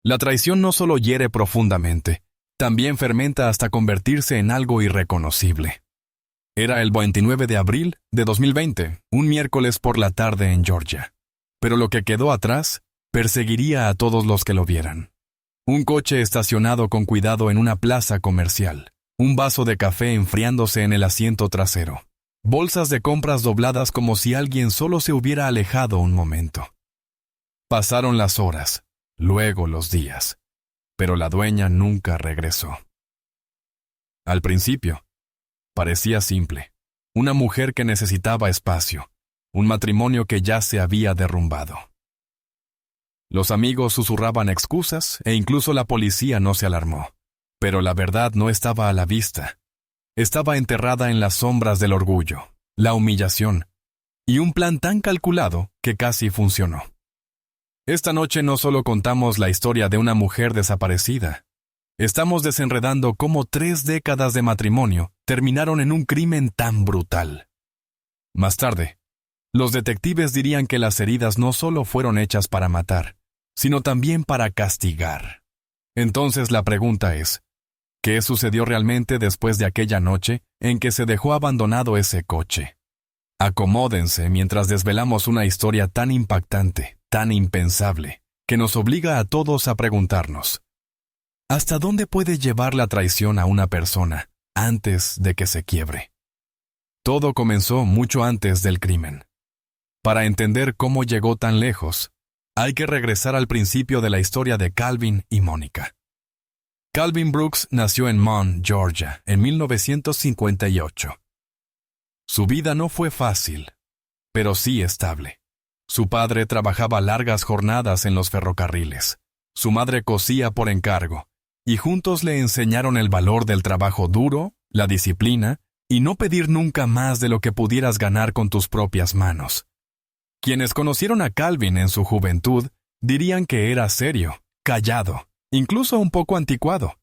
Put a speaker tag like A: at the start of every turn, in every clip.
A: La traición no solo hiere profundamente, también fermenta hasta convertirse en algo irreconocible. Era el 29 de abril de 2020, un miércoles por la tarde en Georgia. Pero lo que quedó atrás perseguiría a todos los que lo vieran. Un coche estacionado con cuidado en una plaza comercial. Un vaso de café enfriándose en el asiento trasero. Bolsas de compras dobladas como si alguien solo se hubiera alejado un momento. Pasaron las horas, luego los días, pero la dueña nunca regresó. Al principio, parecía simple. Una mujer que necesitaba espacio, un matrimonio que ya se había derrumbado. Los amigos susurraban excusas e incluso la policía no se alarmó. Pero la verdad no estaba a la vista. Estaba enterrada en las sombras del orgullo, la humillación, y un plan tan calculado que casi funcionó. Esta noche no solo contamos la historia de una mujer desaparecida. Estamos desenredando cómo 3 décadas de matrimonio terminaron en un crimen tan brutal. Más tarde, los detectives dirían que las heridas no solo fueron hechas para matar, sino también para castigar. Entonces la pregunta es, ¿qué sucedió realmente después de aquella noche en que se dejó abandonado ese coche? Acomódense mientras desvelamos una historia tan impactante, tan impensable, que nos obliga a todos a preguntarnos, ¿hasta dónde puede llevar la traición a una persona antes de que se quiebre? Todo comenzó mucho antes del crimen. Para entender cómo llegó tan lejos, hay que regresar al principio de la historia de Calvin y Mónica. Calvin Brooks nació en Mount, Georgia, en 1958. Su vida no fue fácil, pero sí estable. Su padre trabajaba largas jornadas en los ferrocarriles. Su madre cosía por encargo, y juntos le enseñaron el valor del trabajo duro, la disciplina, y no pedir nunca más de lo que pudieras ganar con tus propias manos. Quienes conocieron a Calvin en su juventud dirían que era serio, callado, incluso un poco anticuado.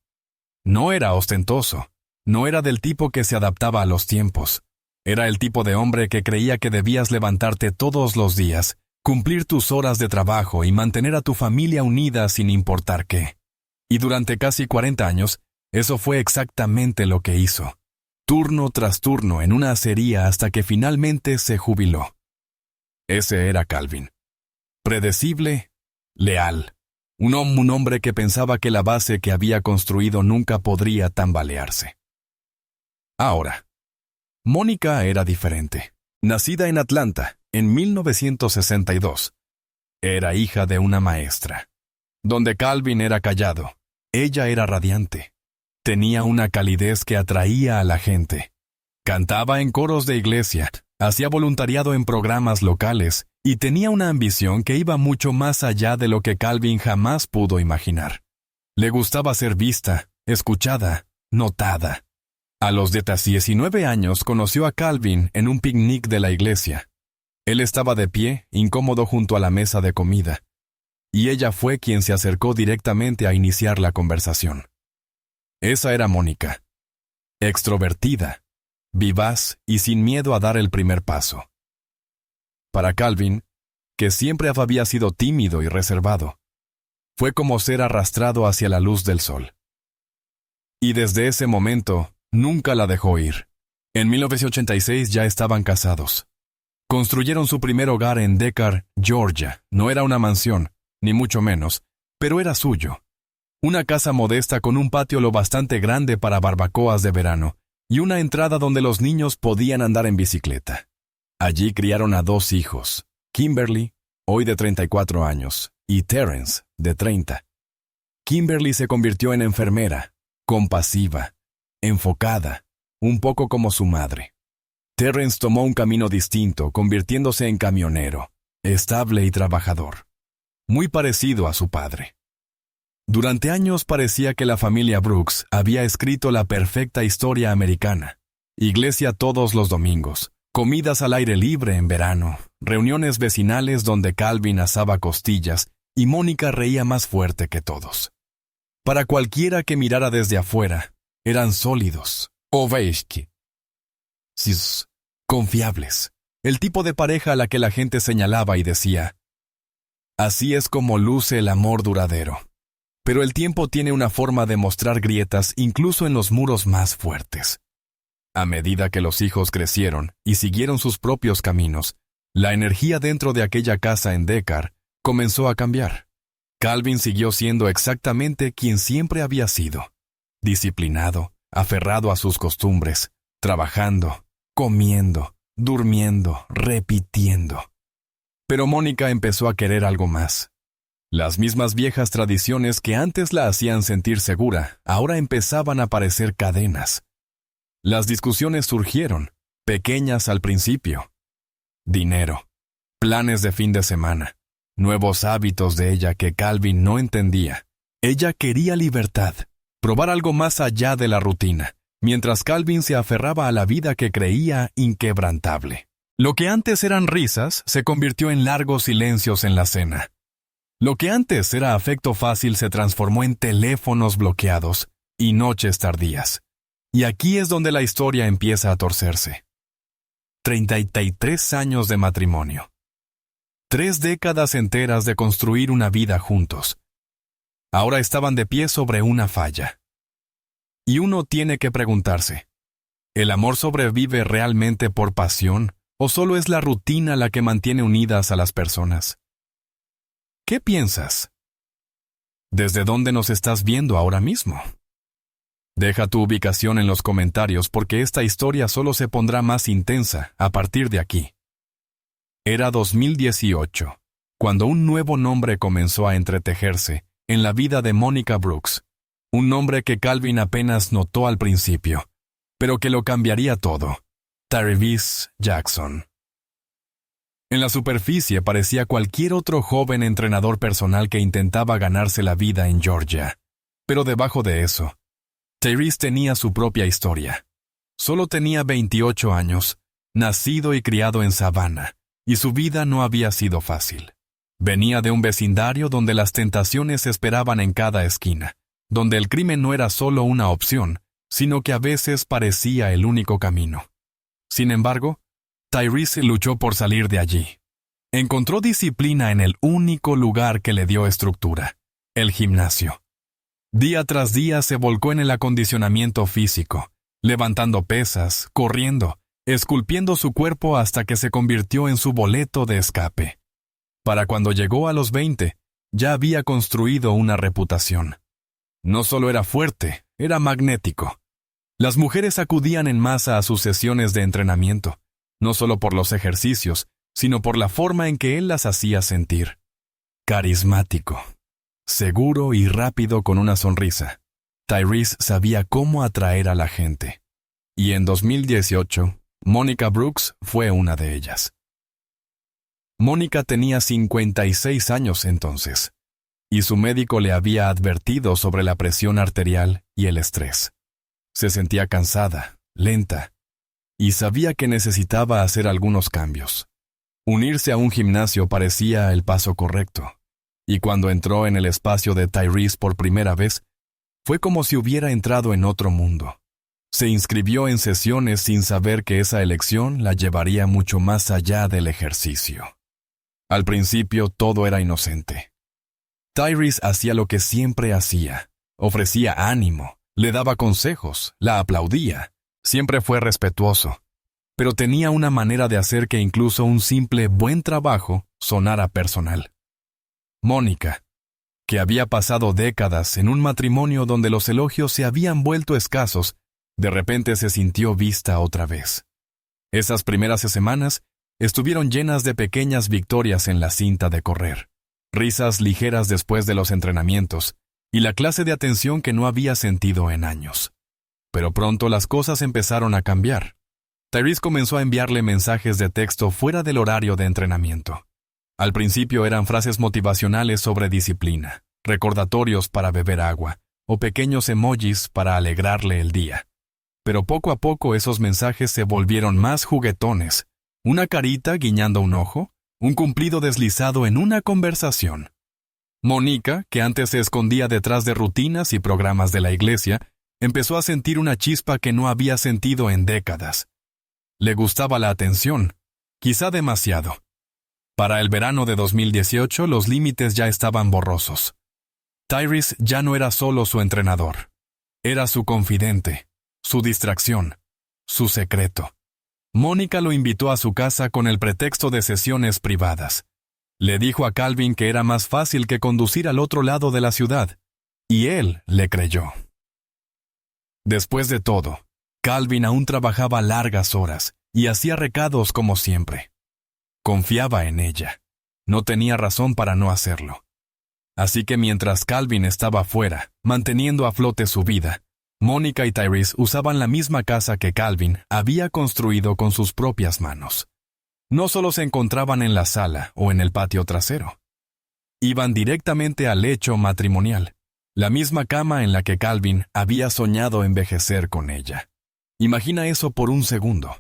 A: No era ostentoso, no era del tipo que se adaptaba a los tiempos. Era el tipo de hombre que creía que debías levantarte todos los días, cumplir tus horas de trabajo y mantener a tu familia unida sin importar qué. Y durante casi 40 años, eso fue exactamente lo que hizo. Turno tras turno en una acería hasta que finalmente se jubiló. Ese era Calvin. Predecible, leal. Un hombre que pensaba que la base que había construido nunca podría tambalearse. Ahora, Mónica era diferente. Nacida en Atlanta, en 1962. Era hija de una maestra. Donde Calvin era callado, ella era radiante. Tenía una calidez que atraía a la gente. Cantaba en coros de iglesia, hacía voluntariado en programas locales y tenía una ambición que iba mucho más allá de lo que Calvin jamás pudo imaginar. Le gustaba ser vista, escuchada, notada. A los 19 años conoció a Calvin en un picnic de la iglesia. Él estaba de pie, incómodo junto a la mesa de comida, y ella fue quien se acercó directamente a iniciar la conversación. Esa era Mónica. Extrovertida, vivaz y sin miedo a dar el primer paso. Para Calvin, que siempre había sido tímido y reservado, fue como ser arrastrado hacia la luz del sol. Y desde ese momento, nunca la dejó ir. En 1986 ya estaban casados. Construyeron su primer hogar en Decatur, Georgia. No era una mansión, ni mucho menos, pero era suyo. Una casa modesta con un patio lo bastante grande para barbacoas de verano y una entrada donde los niños podían andar en bicicleta. Allí criaron a 2 hijos, Kimberly, hoy de 34 años, y Terrence, de 30. Kimberly se convirtió en enfermera, compasiva, enfocada, un poco como su madre. Terrence tomó un camino distinto, convirtiéndose en camionero, estable y trabajador, muy parecido a su padre. Durante años parecía que la familia Brooks había escrito la perfecta historia americana. Iglesia todos los domingos, comidas al aire libre en verano, reuniones vecinales donde Calvin asaba costillas y Mónica reía más fuerte que todos. Para cualquiera que mirara desde afuera, eran sólidos, ovejki, confiables, el tipo de pareja a la que la gente señalaba y decía, así es como luce el amor duradero. Pero el tiempo tiene una forma de mostrar grietas incluso en los muros más fuertes. A medida que los hijos crecieron y siguieron sus propios caminos, la energía dentro de aquella casa en Deckard comenzó a cambiar. Calvin siguió siendo exactamente quien siempre había sido: disciplinado, aferrado a sus costumbres, trabajando, comiendo, durmiendo, repitiendo. Pero Mónica empezó a querer algo más. Las mismas viejas tradiciones que antes la hacían sentir segura, ahora empezaban a parecer cadenas. Las discusiones surgieron, pequeñas al principio. Dinero, planes de fin de semana, nuevos hábitos de ella que Calvin no entendía. Ella quería libertad, probar algo más allá de la rutina, mientras Calvin se aferraba a la vida que creía inquebrantable. Lo que antes eran risas se convirtió en largos silencios en la cena. Lo que antes era afecto fácil se transformó en teléfonos bloqueados y noches tardías. Y aquí es donde la historia empieza a torcerse. 33 años de matrimonio. 3 décadas enteras de construir una vida juntos. Ahora estaban de pie sobre una falla. Y uno tiene que preguntarse, ¿el amor sobrevive realmente por pasión o solo es la rutina la que mantiene unidas a las personas? ¿Qué piensas? ¿Desde dónde nos estás viendo ahora mismo? Deja tu ubicación en los comentarios porque esta historia solo se pondrá más intensa a partir de aquí. Era 2018, cuando un nuevo nombre comenzó a entretejerse en la vida de Mónica Brooks, un nombre que Calvin apenas notó al principio, pero que lo cambiaría todo: Tyrese Jackson. En la superficie parecía cualquier otro joven entrenador personal que intentaba ganarse la vida en Georgia. Pero debajo de eso, Tyrese tenía su propia historia. Solo tenía 28 años, nacido y criado en Savannah, y su vida no había sido fácil. Venía de un vecindario donde las tentaciones esperaban en cada esquina, donde el crimen no era solo una opción, sino que a veces parecía el único camino. Sin embargo, Tyrese luchó por salir de allí. Encontró disciplina en el único lugar que le dio estructura: el gimnasio. Día tras día se volcó en el acondicionamiento físico, levantando pesas, corriendo, esculpiendo su cuerpo hasta que se convirtió en su boleto de escape. Para cuando llegó a los 20, ya había construido una reputación. No solo era fuerte, era magnético. Las mujeres acudían en masa a sus sesiones de entrenamiento, no solo por los ejercicios, sino por la forma en que él las hacía sentir. Carismático, seguro y rápido con una sonrisa, Tyrese sabía cómo atraer a la gente. Y en 2018, Mónica Brooks fue una de ellas. Mónica tenía 56 años entonces, y su médico le había advertido sobre la presión arterial y el estrés. Se sentía cansada, lenta, y sabía que necesitaba hacer algunos cambios. Unirse a un gimnasio parecía el paso correcto, y cuando entró en el espacio de Tyrese por primera vez, fue como si hubiera entrado en otro mundo. Se inscribió en sesiones sin saber que esa elección la llevaría mucho más allá del ejercicio. Al principio todo era inocente. Tyrese hacía lo que siempre hacía: ofrecía ánimo, le daba consejos, la aplaudía. Siempre fue respetuoso, pero tenía una manera de hacer que incluso un simple buen trabajo sonara personal. Mónica, que había pasado décadas en un matrimonio donde los elogios se habían vuelto escasos, de repente se sintió vista otra vez. Esas primeras semanas estuvieron llenas de pequeñas victorias en la cinta de correr, risas ligeras después de los entrenamientos y la clase de atención que no había sentido en años. Pero pronto las cosas empezaron a cambiar. Tyrese comenzó a enviarle mensajes de texto fuera del horario de entrenamiento. Al principio eran frases motivacionales sobre disciplina, recordatorios para beber agua, o pequeños emojis para alegrarle el día. Pero poco a poco esos mensajes se volvieron más juguetones: una carita guiñando un ojo, un cumplido deslizado en una conversación. Mónica, que antes se escondía detrás de rutinas y programas de la iglesia, empezó a sentir una chispa que no había sentido en décadas. Le gustaba la atención, quizá demasiado. Para el verano de 2018 los límites ya estaban borrosos. Tyrese ya no era solo su entrenador. Era su confidente, su distracción, su secreto. Mónica lo invitó a su casa con el pretexto de sesiones privadas. Le dijo a Calvin que era más fácil que conducir al otro lado de la ciudad, y él le creyó. Después de todo, Calvin aún trabajaba largas horas y hacía recados como siempre. Confiaba en ella. No tenía razón para no hacerlo. Así que mientras Calvin estaba fuera, manteniendo a flote su vida, Mónica y Tyrese usaban la misma casa que Calvin había construido con sus propias manos. No solo se encontraban en la sala o en el patio trasero. Iban directamente al lecho matrimonial, la misma cama en la que Calvin había soñado envejecer con ella. Imagina eso por un segundo.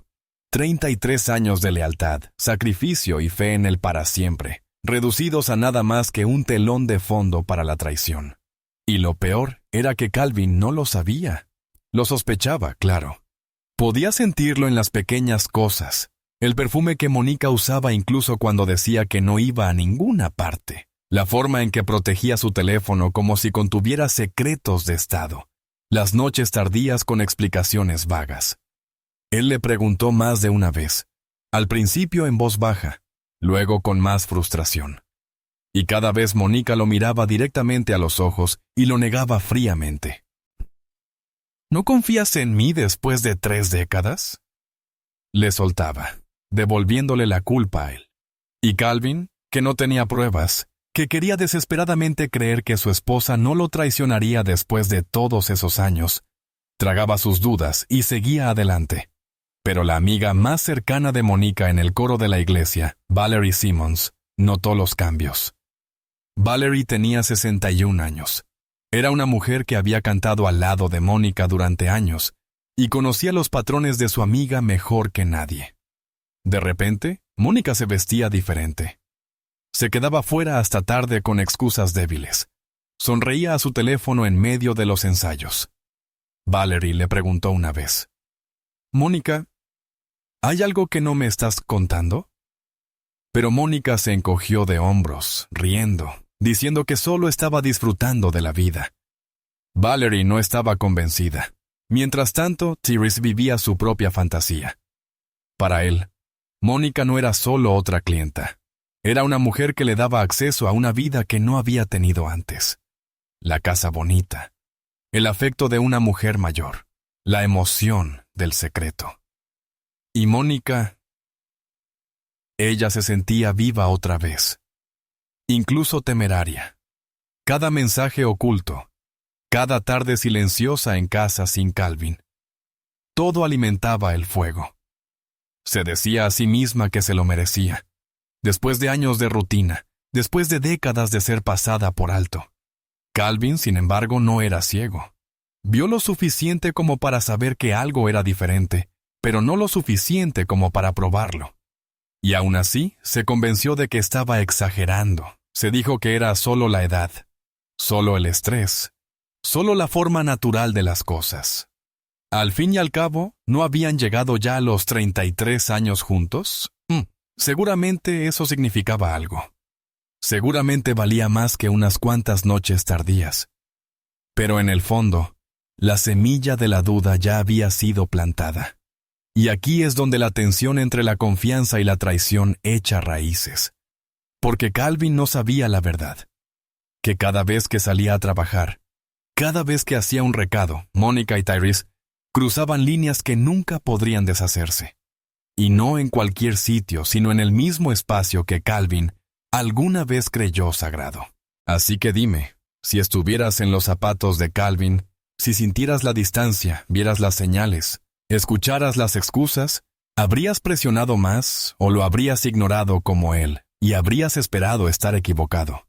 A: 33 años de lealtad, sacrificio y fe en el para siempre, reducidos a nada más que un telón de fondo para la traición. Y lo peor era que Calvin no lo sabía. Lo sospechaba, claro. Podía sentirlo en las pequeñas cosas. El perfume que Mónica usaba incluso cuando decía que no iba a ninguna parte. La forma en que protegía su teléfono como si contuviera secretos de estado. Las noches tardías con explicaciones vagas. Él le preguntó más de una vez. Al principio en voz baja, luego con más frustración. Y cada vez Mónica lo miraba directamente a los ojos y lo negaba fríamente. ¿No confías en mí después de 3 décadas? Le soltaba, devolviéndole la culpa a él. Y Calvin, que no tenía pruebas, que quería desesperadamente creer que su esposa no lo traicionaría después de todos esos años, tragaba sus dudas y seguía adelante. Pero la amiga más cercana de Mónica en el coro de la iglesia, Valerie Simmons, notó los cambios. Valerie tenía 61 años. Era una mujer que había cantado al lado de Mónica durante años y conocía los patrones de su amiga mejor que nadie. De repente, Mónica se vestía diferente. Se quedaba fuera hasta tarde con excusas débiles. Sonreía a su teléfono en medio de los ensayos. Valerie le preguntó una vez: «Mónica, ¿hay algo que no me estás contando?» Pero Mónica se encogió de hombros, riendo, diciendo que solo estaba disfrutando de la vida. Valerie no estaba convencida. Mientras tanto, Tyrese vivía su propia fantasía. Para él, Mónica no era solo otra clienta. Era una mujer que le daba acceso a una vida que no había tenido antes. La casa bonita, el afecto de una mujer mayor, la emoción del secreto. Y Mónica, ella se sentía viva otra vez. Incluso temeraria. Cada mensaje oculto, cada tarde silenciosa en casa sin Calvin. Todo alimentaba el fuego. Se decía a sí misma que se lo merecía. Después de años de rutina, después de décadas de ser pasada por alto. Calvin, sin embargo, no era ciego. Vio lo suficiente como para saber que algo era diferente, pero no lo suficiente como para probarlo. Y aún así, se convenció de que estaba exagerando. Se dijo que era solo la edad, solo el estrés, solo la forma natural de las cosas. Al fin y al cabo, ¿no habían llegado ya a los 33 años juntos? Seguramente eso significaba algo. Seguramente valía más que unas cuantas noches tardías. Pero en el fondo, la semilla de la duda ya había sido plantada. Y aquí es donde la tensión entre la confianza y la traición echa raíces. Porque Calvin no sabía la verdad. Que cada vez que salía a trabajar, cada vez que hacía un recado, Mónica y Tyrese cruzaban líneas que nunca podrían deshacerse. Y no en cualquier sitio, sino en el mismo espacio que Calvin alguna vez creyó sagrado. Así que dime, si estuvieras en los zapatos de Calvin, si sintieras la distancia, vieras las señales, escucharas las excusas, ¿habrías presionado más o lo habrías ignorado como él y habrías esperado estar equivocado?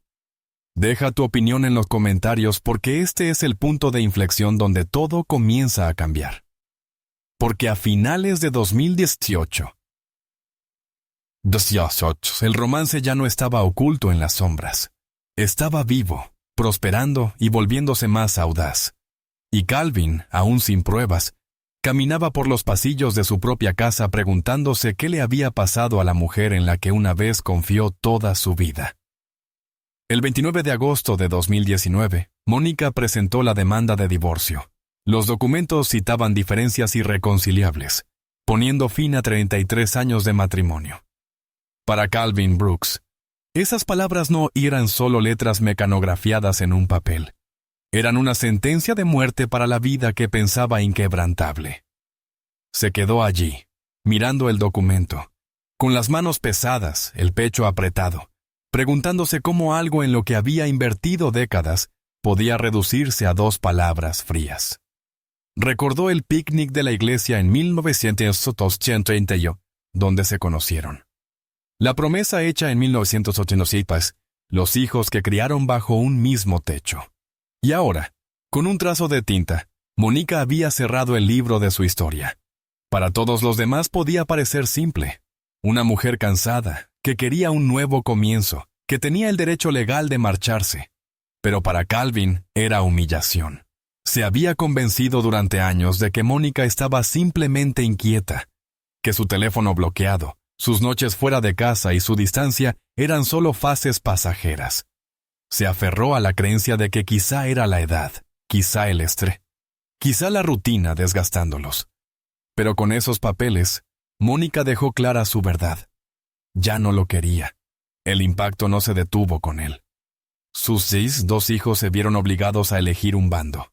A: Deja tu opinión en los comentarios porque este es el punto de inflexión donde todo comienza a cambiar. Porque a finales de 2018, el romance ya no estaba oculto en las sombras. Estaba vivo, prosperando y volviéndose más audaz. Y Calvin, aún sin pruebas, caminaba por los pasillos de su propia casa preguntándose qué le había pasado a la mujer en la que una vez confió toda su vida. El 29 de agosto de 2019, Mónica presentó la demanda de divorcio. Los documentos citaban diferencias irreconciliables, poniendo fin a 33 años de matrimonio. Para Calvin Brooks, esas palabras no eran solo letras mecanografiadas en un papel. Eran una sentencia de muerte para la vida que pensaba inquebrantable. Se quedó allí, mirando el documento, con las manos pesadas, el pecho apretado, preguntándose cómo algo en lo que había invertido décadas podía reducirse a 2 palabras frías. Recordó el picnic de la iglesia en 1981, donde se conocieron. La promesa hecha en 1986, los hijos que criaron bajo un mismo techo. Y ahora, con un trazo de tinta, Mónica había cerrado el libro de su historia. Para todos los demás podía parecer simple. Una mujer cansada, que quería un nuevo comienzo, que tenía el derecho legal de marcharse. Pero para Calvin era humillación. Se había convencido durante años de que Mónica estaba simplemente inquieta, que su teléfono bloqueado, sus noches fuera de casa y su distancia eran solo fases pasajeras. Se aferró a la creencia de que quizá era la edad, quizá el estrés, quizá la rutina desgastándolos. Pero con esos papeles, Mónica dejó clara su verdad. Ya no lo quería. El impacto no se detuvo con él. Sus 2 hijos se vieron obligados a elegir un bando.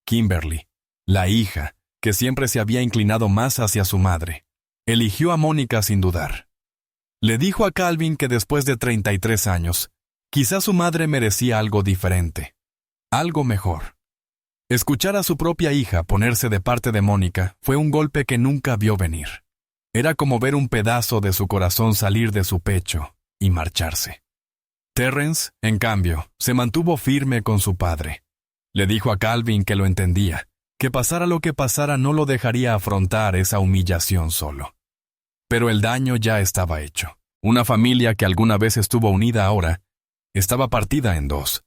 A: Kimberly, la hija, que siempre se había inclinado más hacia su madre, eligió a Mónica sin dudar. Le dijo a Calvin que después de 33 años, quizás su madre merecía algo diferente, algo mejor. Escuchar a su propia hija ponerse de parte de Mónica fue un golpe que nunca vio venir. Era como ver un pedazo de su corazón salir de su pecho y marcharse. Terrence, en cambio, se mantuvo firme con su padre. Le dijo a Calvin que lo entendía, que pasara lo que pasara no lo dejaría afrontar esa humillación solo. Pero el daño ya estaba hecho. Una familia que alguna vez estuvo unida ahora, estaba partida en 2.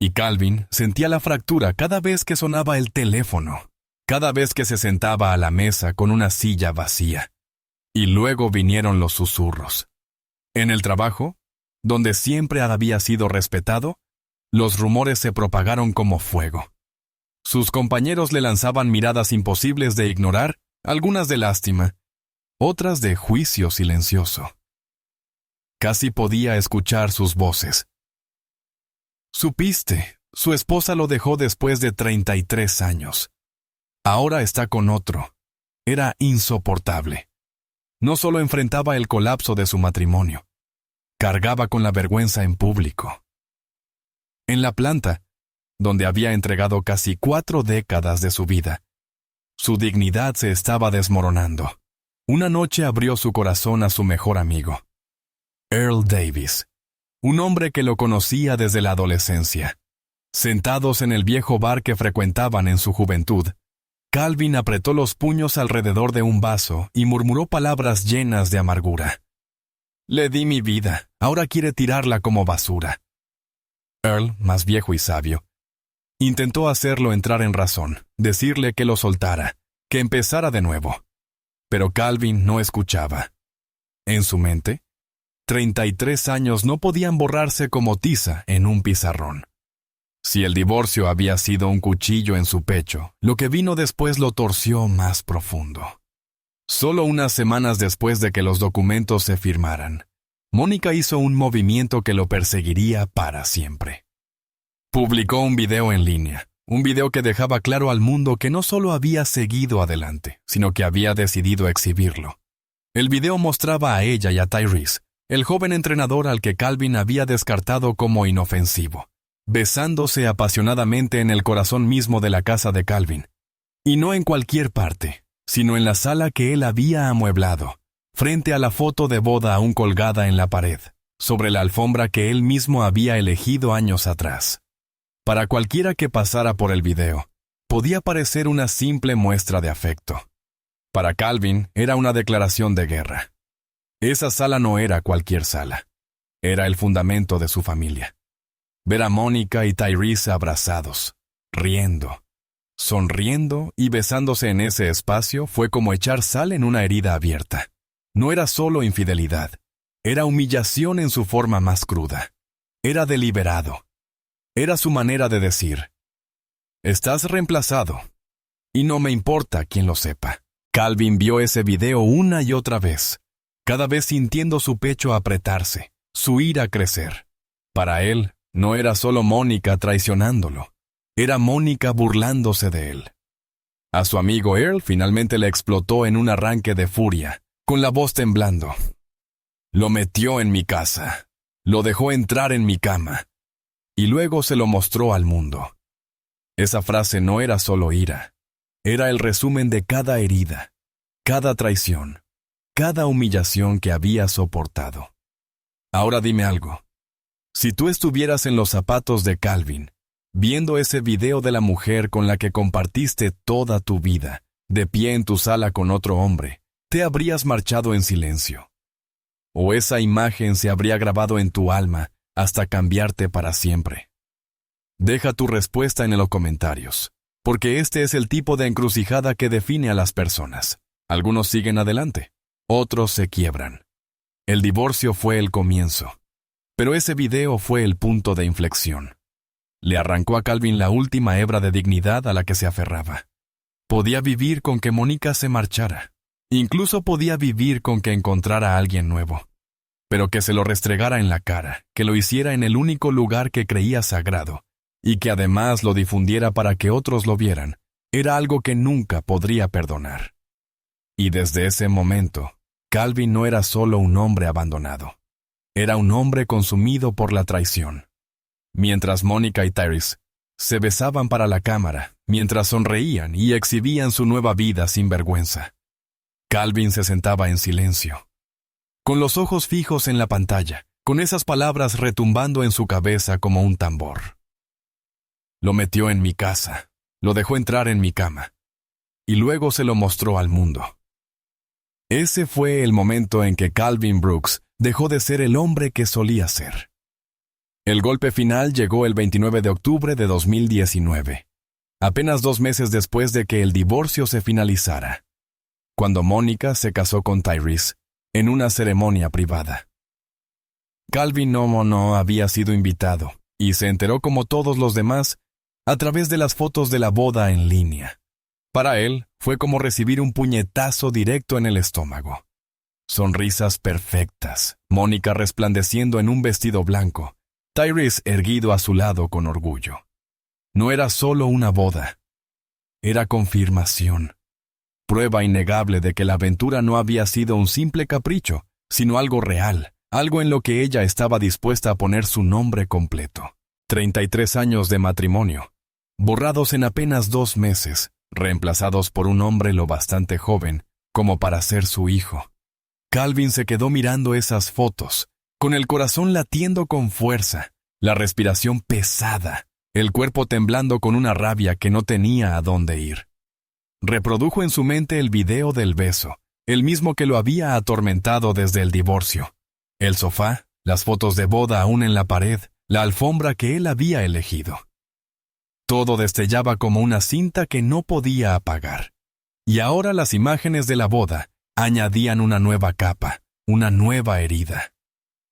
A: Y Calvin sentía la fractura cada vez que sonaba el teléfono, cada vez que se sentaba a la mesa con una silla vacía. Y luego vinieron los susurros. En el trabajo, donde siempre había sido respetado, los rumores se propagaron como fuego. Sus compañeros le lanzaban miradas imposibles de ignorar, algunas de lástima, otras de juicio silencioso. Casi podía escuchar sus voces. «Supiste, su esposa lo dejó después de 33 años. Ahora está con otro». Era insoportable. No solo enfrentaba el colapso de su matrimonio, cargaba con la vergüenza en público. En la planta, donde había entregado casi 4 décadas de su vida, su dignidad se estaba desmoronando. Una noche abrió su corazón a su mejor amigo, Earl Davis, un hombre que lo conocía desde la adolescencia. Sentados en el viejo bar que frecuentaban en su juventud, Calvin apretó los puños alrededor de un vaso y murmuró palabras llenas de amargura. «Le di mi vida, ahora quiere tirarla como basura». Earl, más viejo y sabio, intentó hacerlo entrar en razón, decirle que lo soltara, que empezara de nuevo. Pero Calvin no escuchaba. En su mente, 33 años no podían borrarse como tiza en un pizarrón. Si el divorcio había sido un cuchillo en su pecho, lo que vino después lo torció más profundo. Solo unas semanas después de que los documentos se firmaran, Mónica hizo un movimiento que lo perseguiría para siempre. Publicó un video en línea, un video que dejaba claro al mundo que no solo había seguido adelante, sino que había decidido exhibirlo. El video mostraba a ella y a Tyrese, el joven entrenador al que Calvin había descartado como inofensivo, besándose apasionadamente en el corazón mismo de la casa de Calvin. Y no en cualquier parte, sino en la sala que él había amueblado, frente a la foto de boda aún colgada en la pared, sobre la alfombra que él mismo había elegido años atrás. Para cualquiera que pasara por el video, podía parecer una simple muestra de afecto. Para Calvin era una declaración de guerra. Esa sala no era cualquier sala. Era el fundamento de su familia. Ver a Mónica y Tyrese abrazados, riendo, sonriendo y besándose en ese espacio fue como echar sal en una herida abierta. No era solo infidelidad, era humillación en su forma más cruda. Era deliberado. Era su manera de decir: estás reemplazado. Y no me importa quién lo sepa. Calvin vio ese video una y otra vez, cada vez sintiendo su pecho apretarse, su ira crecer. Para él, no era solo Mónica traicionándolo, era Mónica burlándose de él. A su amigo Earl finalmente le explotó en un arranque de furia, con la voz temblando. Lo metió en mi casa, lo dejó entrar en mi cama, y luego se lo mostró al mundo. Esa frase no era solo ira, era el resumen de cada herida, cada traición, cada humillación que había soportado. Ahora dime algo. Si tú estuvieras en los zapatos de Calvin, viendo ese video de la mujer con la que compartiste toda tu vida, de pie en tu sala con otro hombre, ¿te habrías marchado en silencio? ¿O esa imagen se habría grabado en tu alma hasta cambiarte para siempre? Deja tu respuesta en los comentarios, porque este es el tipo de encrucijada que define a las personas. Algunos siguen adelante, otros se quiebran. El divorcio fue el comienzo, pero ese video fue el punto de inflexión. Le arrancó a Calvin la última hebra de dignidad a la que se aferraba. Podía vivir con que Mónica se marchara. Incluso podía vivir con que encontrara a alguien nuevo. Pero que se lo restregara en la cara, que lo hiciera en el único lugar que creía sagrado, y que además lo difundiera para que otros lo vieran, era algo que nunca podría perdonar. Y desde ese momento, Calvin no era solo un hombre abandonado. Era un hombre consumido por la traición. Mientras Mónica y Tyrese se besaban para la cámara, mientras sonreían y exhibían su nueva vida sin vergüenza, Calvin se sentaba en silencio, con los ojos fijos en la pantalla, con esas palabras retumbando en su cabeza como un tambor. Lo metió en mi casa, lo dejó entrar en mi cama, y luego se lo mostró al mundo. Ese fue el momento en que Calvin Brooks dejó de ser el hombre que solía ser. El golpe final llegó el 29 de octubre de 2019, apenas 2 meses después de que el divorcio se finalizara, cuando Mónica se casó con Tyrese en una ceremonia privada. Calvin no había sido invitado y se enteró como todos los demás a través de las fotos de la boda en línea. Para él fue como recibir un puñetazo directo en el estómago. Sonrisas perfectas, Mónica resplandeciendo en un vestido blanco, Tyrese erguido a su lado con orgullo. No era solo una boda, era confirmación, prueba innegable de que la aventura no había sido un simple capricho, sino algo real, algo en lo que ella estaba dispuesta a poner su nombre completo. 33 años de matrimonio, borrados en apenas 2 meses, reemplazados por un hombre lo bastante joven como para ser su hijo. Calvin se quedó mirando esas fotos, con el corazón latiendo con fuerza, la respiración pesada, el cuerpo temblando con una rabia que no tenía a dónde ir. Reprodujo en su mente el video del beso, el mismo que lo había atormentado desde el divorcio. El sofá, las fotos de boda aún en la pared, la alfombra que él había elegido. Todo destellaba como una cinta que no podía apagar. Y ahora las imágenes de la boda añadían una nueva capa, una nueva herida.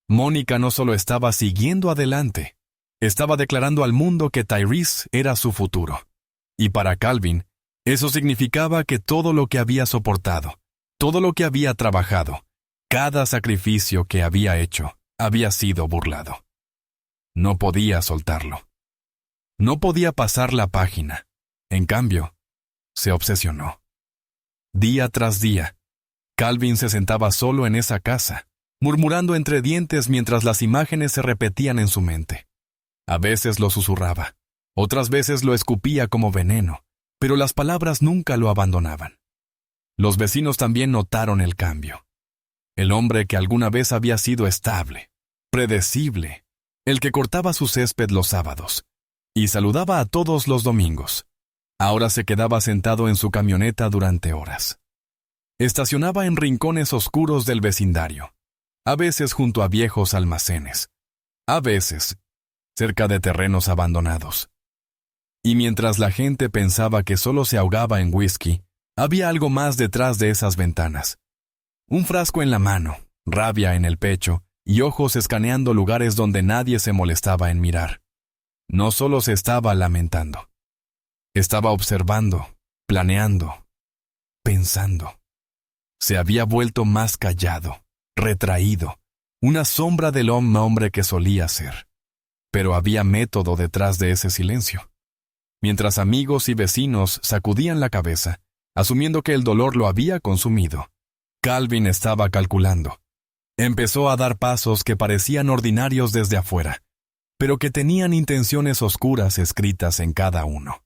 A: Mónica no solo estaba siguiendo adelante, estaba declarando al mundo que Tyrese era su futuro. Y para Calvin, eso significaba que todo lo que había soportado, todo lo que había trabajado, cada sacrificio que había hecho, había sido burlado. No podía soltarlo. No podía pasar la página. En cambio, se obsesionó. Día tras día, Calvin se sentaba solo en esa casa, murmurando entre dientes mientras las imágenes se repetían en su mente. A veces lo susurraba, otras veces lo escupía como veneno, pero las palabras nunca lo abandonaban. Los vecinos también notaron el cambio. El hombre que alguna vez había sido estable, predecible, el que cortaba su césped los sábados y saludaba a todos los domingos, ahora se quedaba sentado en su camioneta durante horas. Estacionaba en rincones oscuros del vecindario, a veces junto a viejos almacenes, a veces cerca de terrenos abandonados. Y mientras la gente pensaba que solo se ahogaba en whisky, había algo más detrás de esas ventanas. Un frasco en la mano, rabia en el pecho y ojos escaneando lugares donde nadie se molestaba en mirar. No solo se estaba lamentando. Estaba observando, planeando, pensando. Se había vuelto más callado, retraído, una sombra del hombre que solía ser. Pero había método detrás de ese silencio. Mientras amigos y vecinos sacudían la cabeza, asumiendo que el dolor lo había consumido, Calvin estaba calculando. Empezó a dar pasos que parecían ordinarios desde afuera, pero que tenían intenciones oscuras escritas en cada uno.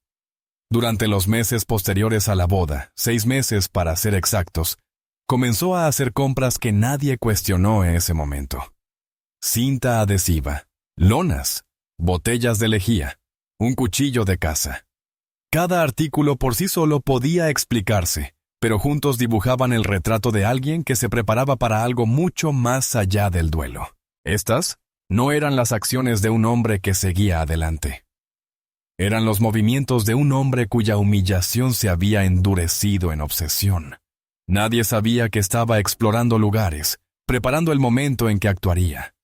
A: Durante los meses posteriores a la boda, 6 meses para ser exactos, comenzó a hacer compras que nadie cuestionó en ese momento. Cinta adhesiva, lonas, botellas de lejía, un cuchillo de caza. Cada artículo por sí solo podía explicarse, pero juntos dibujaban el retrato de alguien que se preparaba para algo mucho más allá del duelo. Estas no eran las acciones de un hombre que seguía adelante. Eran los movimientos de un hombre cuya humillación se había endurecido en obsesión. Nadie sabía que estaba explorando lugares, preparando el momento en que actuaría.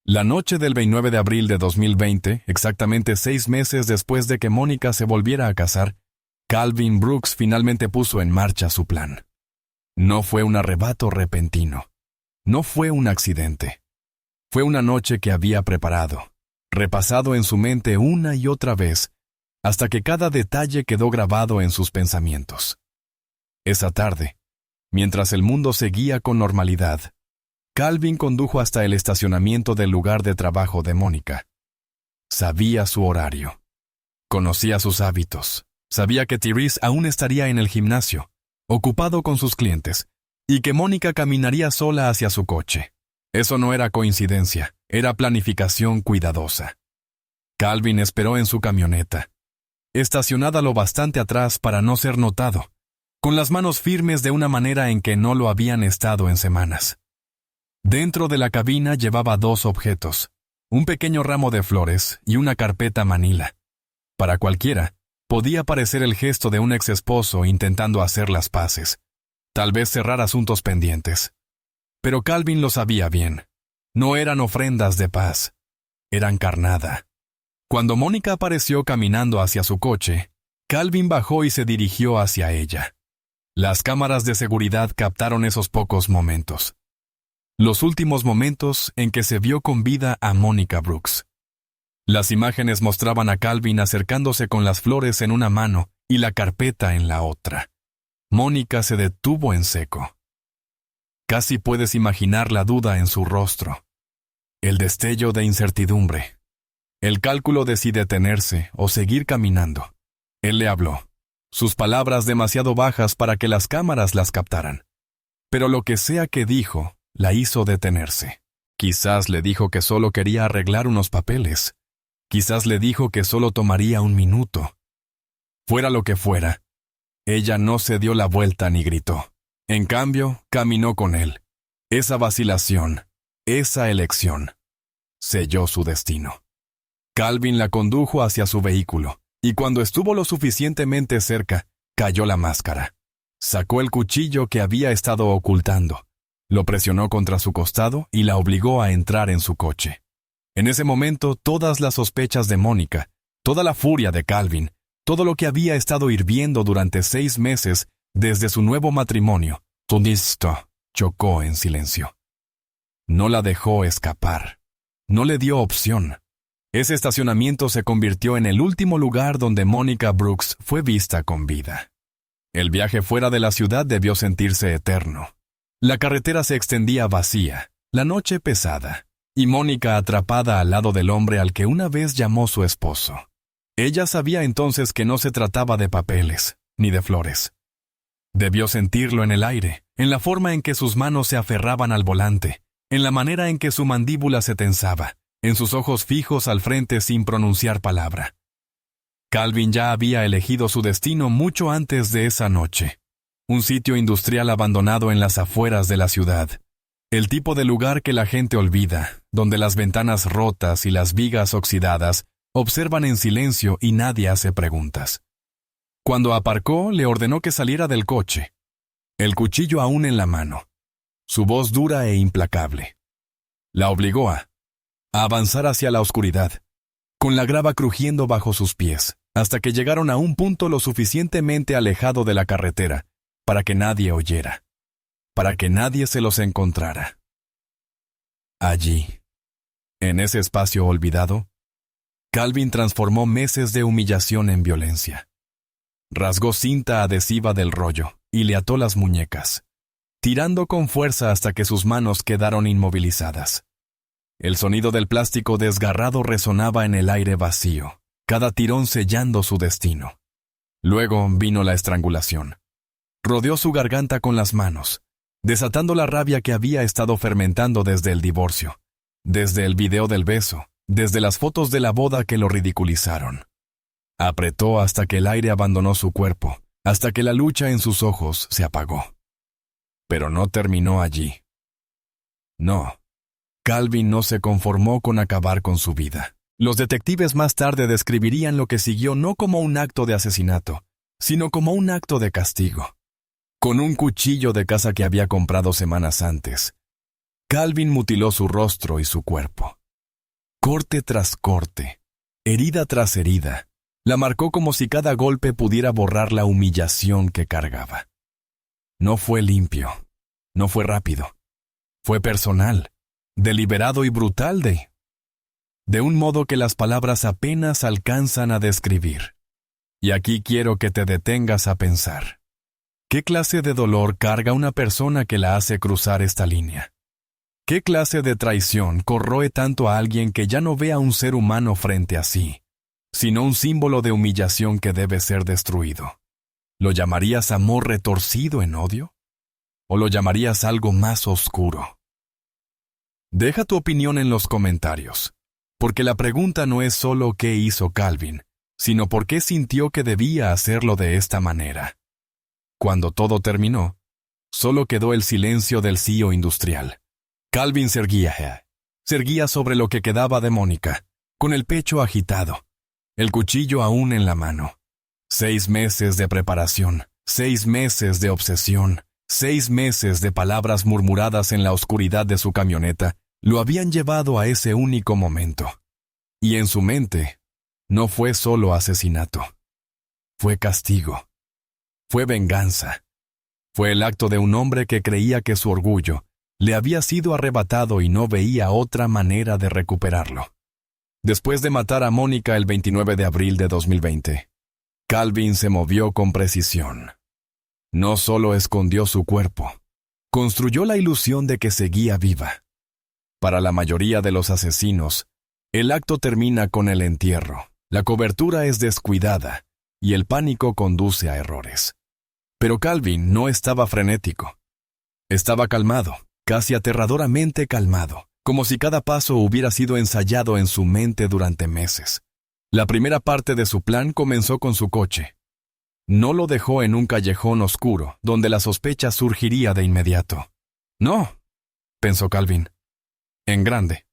A: La noche del 29 de abril de 2020, exactamente 6 meses después de que Mónica se volviera a casar, Calvin Brooks finalmente puso en marcha su plan. No fue un arrebato repentino. No fue un accidente. Fue una noche que había preparado, repasado en su mente una y otra vez, hasta que cada detalle quedó grabado en sus pensamientos. Esa tarde, mientras el mundo seguía con normalidad, Calvin condujo hasta el estacionamiento del lugar de trabajo de Mónica. Sabía su horario. Conocía sus hábitos. Sabía que Therese aún estaría en el gimnasio, ocupado con sus clientes, y que Mónica caminaría sola hacia su coche. Eso no era coincidencia, era planificación cuidadosa. Calvin esperó en su camioneta, estacionada lo bastante atrás para no ser notado, con las manos firmes de una manera en que no lo habían estado en semanas. Dentro de la cabina llevaba 2 objetos, un pequeño ramo de flores y una carpeta manila. Para cualquiera, podía parecer el gesto de un exesposo intentando hacer las paces, tal vez cerrar asuntos pendientes. Pero Calvin lo sabía bien. No eran ofrendas de paz, eran carnada. Cuando Mónica apareció caminando hacia su coche, Calvin bajó y se dirigió hacia ella. Las cámaras de seguridad captaron esos pocos momentos. Los últimos momentos en que se vio con vida a Mónica Brooks. Las imágenes mostraban a Calvin acercándose con las flores en una mano y la carpeta en la otra. Mónica se detuvo en seco. Casi puedes imaginar la duda en su rostro. El destello de incertidumbre. El cálculo de si detenerse o seguir caminando. Él le habló. Sus palabras demasiado bajas para que las cámaras las captaran. Pero lo que sea que dijo, la hizo detenerse. Quizás le dijo que solo quería arreglar unos papeles. Quizás le dijo que solo tomaría 1 minuto. Fuera lo que fuera, ella no se dio la vuelta ni gritó. En cambio, caminó con él. Esa vacilación, esa elección, selló su destino. Calvin la condujo hacia su vehículo, y cuando estuvo lo suficientemente cerca, cayó la máscara. Sacó el cuchillo que había estado ocultando, lo presionó contra su costado y la obligó a entrar en su coche. En ese momento, todas las sospechas de Mónica, toda la furia de Calvin, todo lo que había estado hirviendo durante 6 meses desde su nuevo matrimonio, todo esto chocó en silencio. No la dejó escapar. No le dio opción. Ese estacionamiento se convirtió en el último lugar donde Mónica Brooks fue vista con vida. El viaje fuera de la ciudad debió sentirse eterno. La carretera se extendía vacía, la noche pesada, y Mónica atrapada al lado del hombre al que una vez llamó su esposo. Ella sabía entonces que no se trataba de papeles, ni de flores. Debió sentirlo en el aire, en la forma en que sus manos se aferraban al volante, en la manera en que su mandíbula se tensaba, en sus ojos fijos al frente sin pronunciar palabra. Calvin ya había elegido su destino mucho antes de esa noche. Un sitio industrial abandonado en las afueras de la ciudad. El tipo de lugar que la gente olvida, donde las ventanas rotas y las vigas oxidadas observan en silencio y nadie hace preguntas. Cuando aparcó, le ordenó que saliera del coche, el cuchillo aún en la mano, su voz dura e implacable. La obligó a avanzar hacia la oscuridad, con la grava crujiendo bajo sus pies, hasta que llegaron a un punto lo suficientemente alejado de la carretera para que nadie oyera, para que nadie se los encontrara. Allí, en ese espacio olvidado, Calvin transformó meses de humillación en violencia. Rasgó cinta adhesiva del rollo y le ató las muñecas, tirando con fuerza hasta que sus manos quedaron inmovilizadas. El sonido del plástico desgarrado resonaba en el aire vacío, cada tirón sellando su destino. Luego vino la estrangulación. Rodeó su garganta con las manos, desatando la rabia que había estado fermentando desde el divorcio, desde el video del beso, desde las fotos de la boda que lo ridiculizaron. Apretó hasta que el aire abandonó su cuerpo, hasta que la lucha en sus ojos se apagó. Pero no terminó allí. No, Calvin no se conformó con acabar con su vida. Los detectives más tarde describirían lo que siguió no como un acto de asesinato, sino como un acto de castigo. Con un cuchillo de caza que había comprado semanas antes, Calvin mutiló su rostro y su cuerpo. Corte tras corte, herida tras herida, la marcó como si cada golpe pudiera borrar la humillación que cargaba. No fue limpio, no fue rápido, fue personal, deliberado y brutal de un modo que las palabras apenas alcanzan a describir. Y aquí quiero que te detengas a pensar. ¿Qué clase de dolor carga una persona que la hace cruzar esta línea? ¿Qué clase de traición corroe tanto a alguien que ya no ve a un ser humano frente a sí, sino un símbolo de humillación que debe ser destruido? ¿Lo llamarías amor retorcido en odio? ¿O lo llamarías algo más oscuro? Deja tu opinión en los comentarios, porque la pregunta no es solo qué hizo Calvin, sino por qué sintió que debía hacerlo de esta manera. Cuando todo terminó, solo quedó el silencio del CEO industrial. Calvin se erguía sobre lo que quedaba de Mónica, con el pecho agitado, el cuchillo aún en la mano. 6 meses de preparación, 6 meses de obsesión, 6 meses de palabras murmuradas en la oscuridad de su camioneta lo habían llevado a ese único momento. Y en su mente, no fue solo asesinato. Fue castigo. Fue venganza. Fue el acto de un hombre que creía que su orgullo le había sido arrebatado y no veía otra manera de recuperarlo. Después de matar a Mónica el 29 de abril de 2020, Calvin se movió con precisión. No solo escondió su cuerpo, construyó la ilusión de que seguía viva. Para la mayoría de los asesinos, el acto termina con el entierro, la cobertura es descuidada y el pánico conduce a errores. Pero Calvin no estaba frenético. Estaba calmado, casi aterradoramente calmado, como si cada paso hubiera sido ensayado en su mente durante meses. La primera parte de su plan comenzó con su coche. No lo dejó en un callejón oscuro, donde la sospecha surgiría de inmediato. No, pensó Calvin. En grande.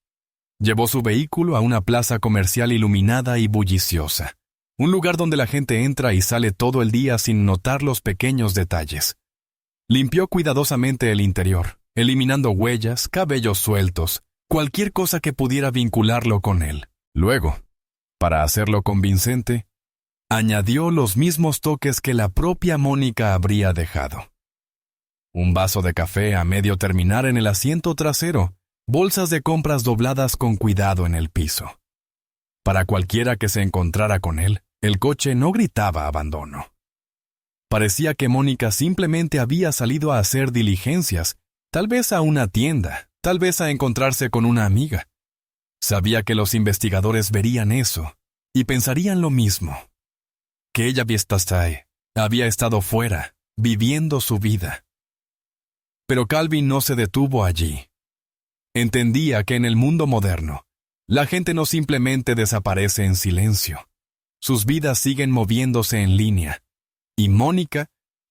A: Llevó su vehículo a una plaza comercial iluminada y bulliciosa. Un lugar donde la gente entra y sale todo el día sin notar los pequeños detalles. Limpió cuidadosamente el interior, eliminando huellas, cabellos sueltos, cualquier cosa que pudiera vincularlo con él. Luego, para hacerlo convincente, añadió los mismos toques que la propia Mónica habría dejado. Un vaso de café a medio terminar en el asiento trasero, bolsas de compras dobladas con cuidado en el piso. Para cualquiera que se encontrara con él, el coche no gritaba abandono. Parecía que Mónica simplemente había salido a hacer diligencias, tal vez a una tienda, tal vez a encontrarse con una amiga. Sabía que los investigadores verían eso y pensarían lo mismo. Que ella había estado fuera, viviendo su vida. Pero Calvin no se detuvo allí. Entendía que en el mundo moderno, la gente no simplemente desaparece en silencio. Sus vidas siguen moviéndose en línea. Y Mónica,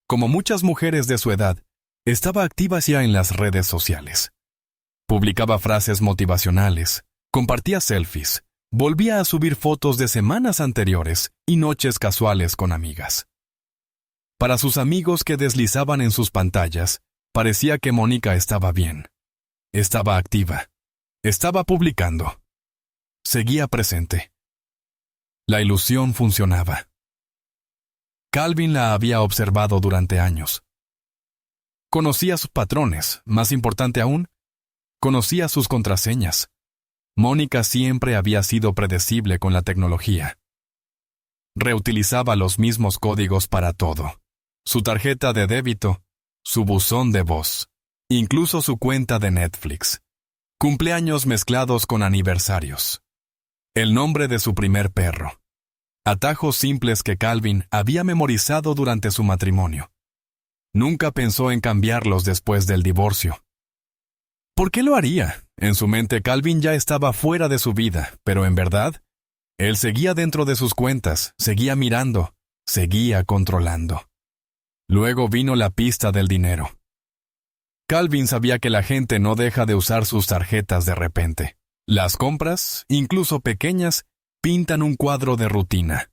A: como muchas mujeres de su edad, estaba activa ya en las redes sociales. Publicaba frases motivacionales, compartía selfies, volvía a subir fotos de semanas anteriores y noches casuales con amigas. Para sus amigos que deslizaban en sus pantallas, parecía que Mónica estaba bien. Estaba activa. Estaba publicando. Seguía presente. La ilusión funcionaba. Calvin la había observado durante años. Conocía sus patrones, más importante aún, conocía sus contraseñas. Mónica siempre había sido predecible con la tecnología. Reutilizaba los mismos códigos para todo. Su tarjeta de débito, su buzón de voz, incluso su cuenta de Netflix. Cumpleaños mezclados con aniversarios. El nombre de su primer perro. Atajos simples que Calvin había memorizado durante su matrimonio. Nunca pensó en cambiarlos después del divorcio. ¿Por qué lo haría? En su mente Calvin ya estaba fuera de su vida, pero en verdad, él seguía dentro de sus cuentas, seguía mirando, seguía controlando. Luego vino la pista del dinero. Calvin sabía que la gente no deja de usar sus tarjetas de repente. Las compras, incluso pequeñas, pintan un cuadro de rutina.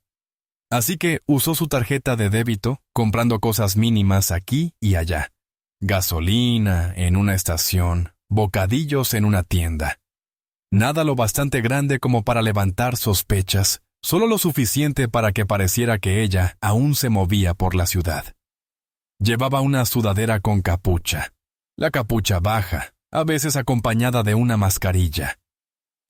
A: Así que usó su tarjeta de débito, comprando cosas mínimas aquí y allá. Gasolina en una estación, bocadillos en una tienda. Nada lo bastante grande como para levantar sospechas, solo lo suficiente para que pareciera que ella aún se movía por la ciudad. Llevaba una sudadera con capucha. La capucha baja, a veces acompañada de una mascarilla.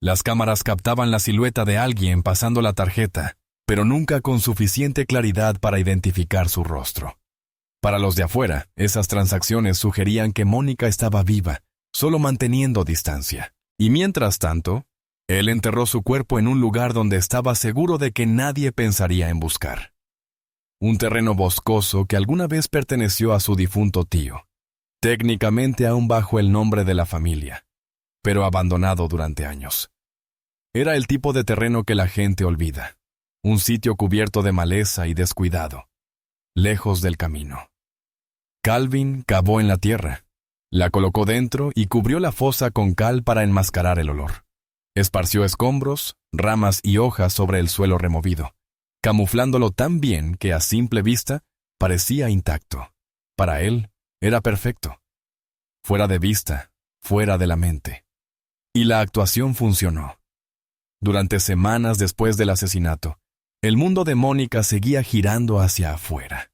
A: Las cámaras captaban la silueta de alguien pasando la tarjeta, pero nunca con suficiente claridad para identificar su rostro. Para los de afuera, esas transacciones sugerían que Mónica estaba viva, solo manteniendo distancia. Y mientras tanto, él enterró su cuerpo en un lugar donde estaba seguro de que nadie pensaría en buscar. Un terreno boscoso que alguna vez perteneció a su difunto tío, técnicamente aún bajo el nombre de la familia, pero abandonado durante años. Era el tipo de terreno que la gente olvida, un sitio cubierto de maleza y descuidado, lejos del camino. Calvin cavó en la tierra, la colocó dentro y cubrió la fosa con cal para enmascarar el olor. Esparció escombros, ramas y hojas sobre el suelo removido, camuflándolo tan bien que a simple vista parecía intacto. Para él, era perfecto. Fuera de vista, fuera de la mente. Y la actuación funcionó. Durante semanas después del asesinato, el mundo de Mónica seguía girando hacia afuera.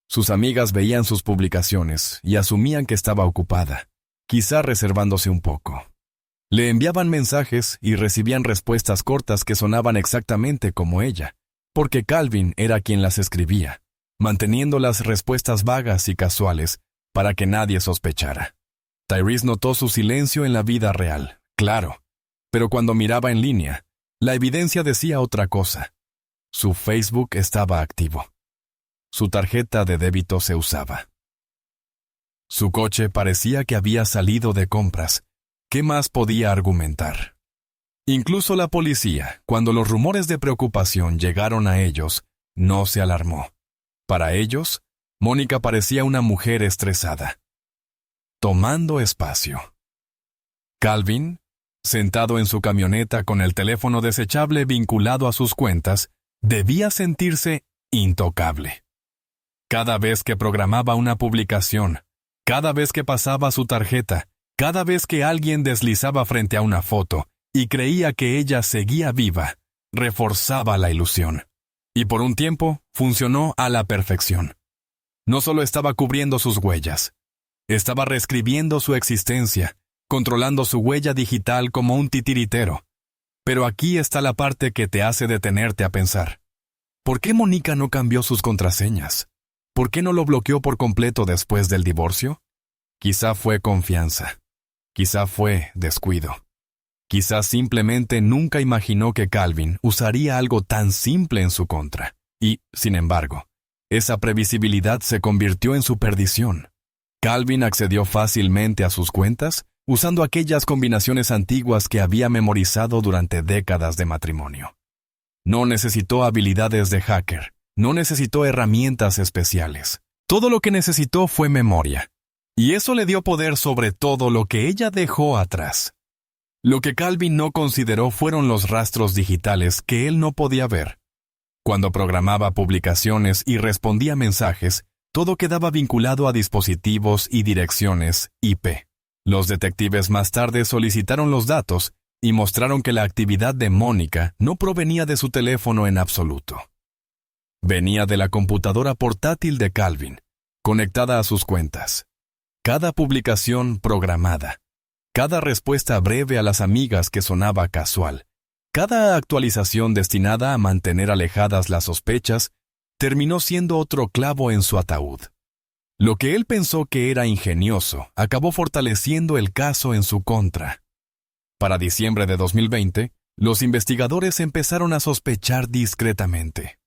A: Sus amigas veían sus publicaciones y asumían que estaba ocupada, quizá reservándose un poco. Le enviaban mensajes y recibían respuestas cortas que sonaban exactamente como ella, porque Calvin era quien las escribía, manteniendo las respuestas vagas y casuales para que nadie sospechara. Tyrese notó su silencio en la vida real, claro, pero cuando miraba en línea, la evidencia decía otra cosa. Su Facebook estaba activo. Su tarjeta de débito se usaba. Su coche parecía que había salido de compras. ¿Qué más podía argumentar? Incluso la policía, cuando los rumores de preocupación llegaron a ellos, no se alarmó. Para ellos, Mónica parecía una mujer estresada, tomando espacio. Calvin, sentado en su camioneta con el teléfono desechable vinculado a sus cuentas, debía sentirse intocable. Cada vez que programaba una publicación, cada vez que pasaba su tarjeta, cada vez que alguien deslizaba frente a una foto y creía que ella seguía viva, reforzaba la ilusión. Y por un tiempo funcionó a la perfección. No solo estaba cubriendo sus huellas, estaba reescribiendo su existencia, controlando su huella digital como un titiritero. Pero aquí está la parte que te hace detenerte a pensar. ¿Por qué Mónica no cambió sus contraseñas? ¿Por qué no lo bloqueó por completo después del divorcio? Quizá fue confianza. Quizá fue descuido. Quizá simplemente nunca imaginó que Calvin usaría algo tan simple en su contra. Y, sin embargo, esa previsibilidad se convirtió en su perdición. Calvin accedió fácilmente a sus cuentas usando aquellas combinaciones antiguas que había memorizado durante décadas de matrimonio. No necesitó habilidades de hacker. No necesitó herramientas especiales. Todo lo que necesitó fue memoria. Y eso le dio poder sobre todo lo que ella dejó atrás. Lo que Calvin no consideró fueron los rastros digitales que él no podía ver. Cuando programaba publicaciones y respondía mensajes, todo quedaba vinculado a dispositivos y direcciones IP. Los detectives más tarde solicitaron los datos y mostraron que la actividad de Mónica no provenía de su teléfono en absoluto. Venía de la computadora portátil de Calvin, conectada a sus cuentas. Cada publicación programada, cada respuesta breve a las amigas que sonaba casual, cada actualización destinada a mantener alejadas las sospechas, terminó siendo otro clavo en su ataúd. Lo que él pensó que era ingenioso acabó fortaleciendo el caso en su contra. Para diciembre de 2020, los investigadores empezaron a sospechar discretamente.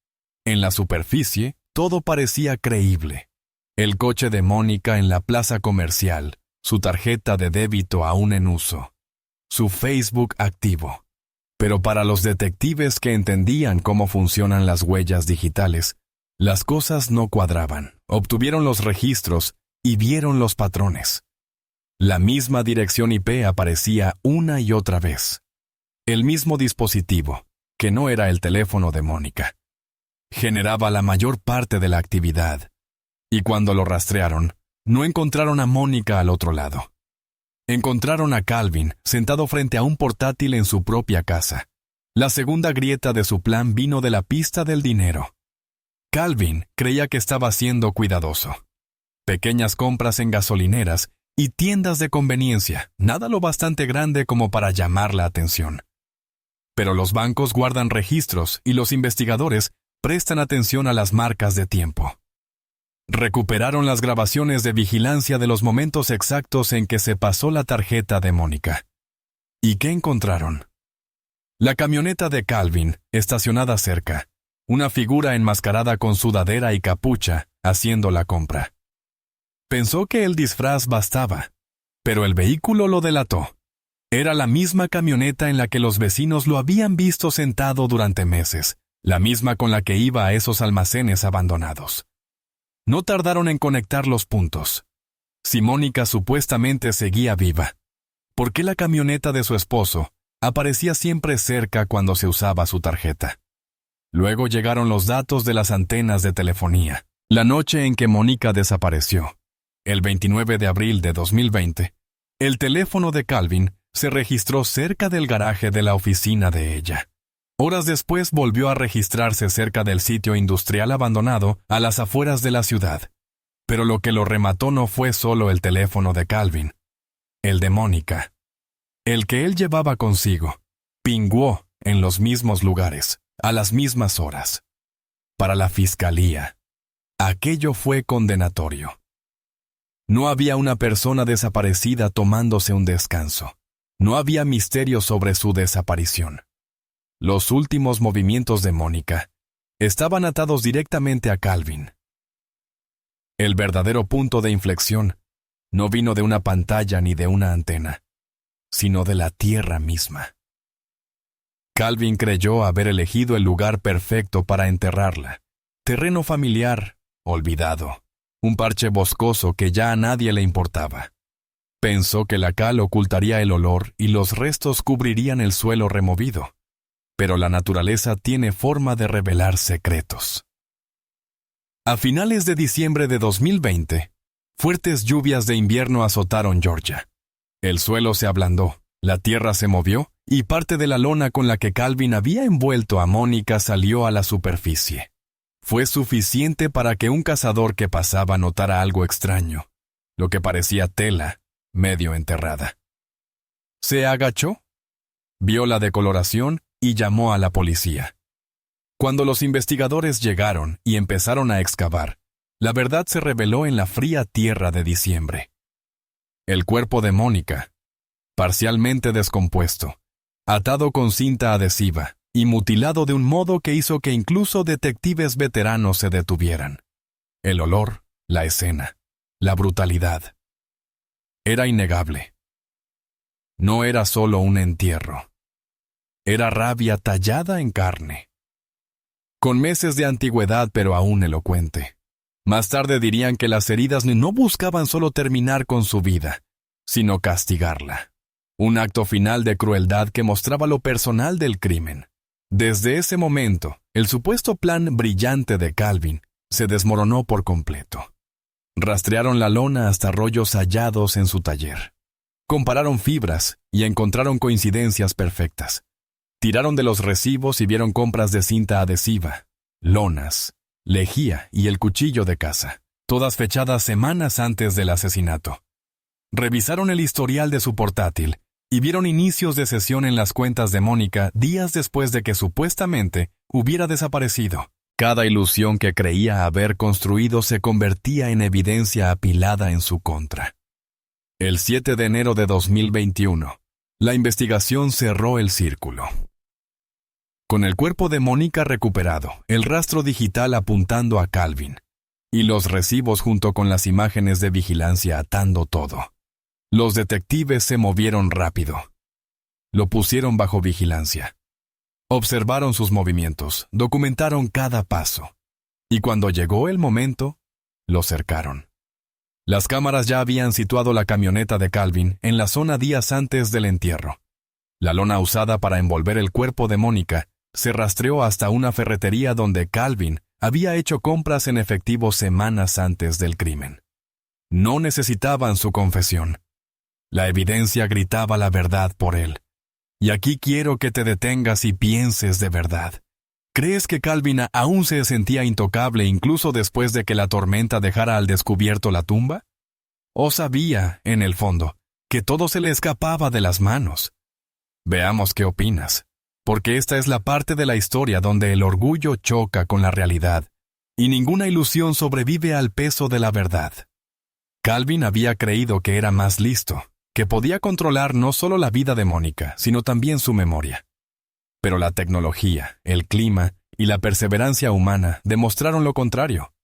A: En la superficie, todo parecía creíble. El coche de Mónica en la plaza comercial, su tarjeta de débito aún en uso, su Facebook activo. Pero para los detectives que entendían cómo funcionan las huellas digitales, las cosas no cuadraban. Obtuvieron los registros y vieron los patrones. La misma dirección IP aparecía una y otra vez. El mismo dispositivo, que no era el teléfono de Mónica, generaba la mayor parte de la actividad. Y cuando lo rastrearon, no encontraron a Mónica al otro lado. Encontraron a Calvin sentado frente a un portátil en su propia casa. La segunda grieta de su plan vino de la pista del dinero. Calvin creía que estaba siendo cuidadoso. Pequeñas compras en gasolineras y tiendas de conveniencia, nada lo bastante grande como para llamar la atención. Pero los bancos guardan registros y los investigadores prestan atención a las marcas de tiempo. Recuperaron las grabaciones de vigilancia de los momentos exactos en que se pasó la tarjeta de Mónica. ¿Y qué encontraron? La camioneta de Calvin, estacionada cerca. Una figura enmascarada con sudadera y capucha, haciendo la compra. Pensó que el disfraz bastaba, pero el vehículo lo delató. Era la misma camioneta en la que los vecinos lo habían visto sentado durante meses, la misma con la que iba a esos almacenes abandonados. No tardaron en conectar los puntos. Si Mónica supuestamente seguía viva, ¿por qué la camioneta de su esposo aparecía siempre cerca cuando se usaba su tarjeta? Luego llegaron los datos de las antenas de telefonía. La noche en que Mónica desapareció, el 29 de abril de 2020, el teléfono de Calvin se registró cerca del garaje de la oficina de ella. Horas después volvió a registrarse cerca del sitio industrial abandonado a las afueras de la ciudad. Pero lo que lo remató no fue solo el teléfono de Calvin, el de Mónica. El que él llevaba consigo, pinguó en los mismos lugares, a las mismas horas. Para la fiscalía, aquello fue condenatorio. No había una persona desaparecida tomándose un descanso. No había misterio sobre su desaparición. Los últimos movimientos de Mónica estaban atados directamente a Calvin. El verdadero punto de inflexión no vino de una pantalla ni de una antena, sino de la tierra misma. Calvin creyó haber elegido el lugar perfecto para enterrarla. Terreno familiar, olvidado. Un parche boscoso que ya a nadie le importaba. Pensó que la cal ocultaría el olor y los restos cubrirían el suelo removido. Pero la naturaleza tiene forma de revelar secretos. A finales de diciembre de 2020, fuertes lluvias de invierno azotaron Georgia. El suelo se ablandó, la tierra se movió y parte de la lona con la que Calvin había envuelto a Mónica salió a la superficie. Fue suficiente para que un cazador que pasaba notara algo extraño, lo que parecía tela, medio enterrada. Se agachó, vio la decoloración y llamó a la policía. Cuando los investigadores llegaron y empezaron a excavar, la verdad se reveló en la fría tierra de diciembre. El cuerpo de Mónica, parcialmente descompuesto, atado con cinta adhesiva y mutilado de un modo que hizo que incluso detectives veteranos se detuvieran. El olor, la escena, la brutalidad. Era innegable. No era solo un entierro. Era rabia tallada en carne. Con meses de antigüedad pero aún elocuente. Más tarde dirían que las heridas no buscaban solo terminar con su vida, sino castigarla. Un acto final de crueldad que mostraba lo personal del crimen. Desde ese momento, el supuesto plan brillante de Calvin se desmoronó por completo. Rastrearon la lona hasta rollos hallados en su taller. Compararon fibras y encontraron coincidencias perfectas. Tiraron de los recibos y vieron compras de cinta adhesiva, lonas, lejía y el cuchillo de caza, todas fechadas semanas antes del asesinato. Revisaron el historial de su portátil y vieron inicios de sesión en las cuentas de Mónica días después de que supuestamente hubiera desaparecido. Cada ilusión que creía haber construido se convertía en evidencia apilada en su contra. El 7 de enero de 2021, la investigación cerró el círculo. Con el cuerpo de Mónica recuperado, el rastro digital apuntando a Calvin, y los recibos junto con las imágenes de vigilancia atando todo. Los detectives se movieron rápido. Lo pusieron bajo vigilancia. Observaron sus movimientos, documentaron cada paso. Y cuando llegó el momento, lo cercaron. Las cámaras ya habían situado la camioneta de Calvin en la zona días antes del entierro. La lona usada para envolver el cuerpo de Mónica se rastreó hasta una ferretería donde Calvin había hecho compras en efectivo semanas antes del crimen. No necesitaban su confesión. La evidencia gritaba la verdad por él. Y aquí quiero que te detengas y pienses de verdad. ¿Crees que Calvin aún se sentía intocable incluso después de que la tormenta dejara al descubierto la tumba? ¿O sabía, en el fondo, que todo se le escapaba de las manos? Veamos qué opinas, porque esta es la parte de la historia donde el orgullo choca con la realidad, y ninguna ilusión sobrevive al peso de la verdad. Calvin había creído que era más listo, que podía controlar no solo la vida de Mónica, sino también su memoria. Pero la tecnología, el clima y la perseverancia humana demostraron lo contrario.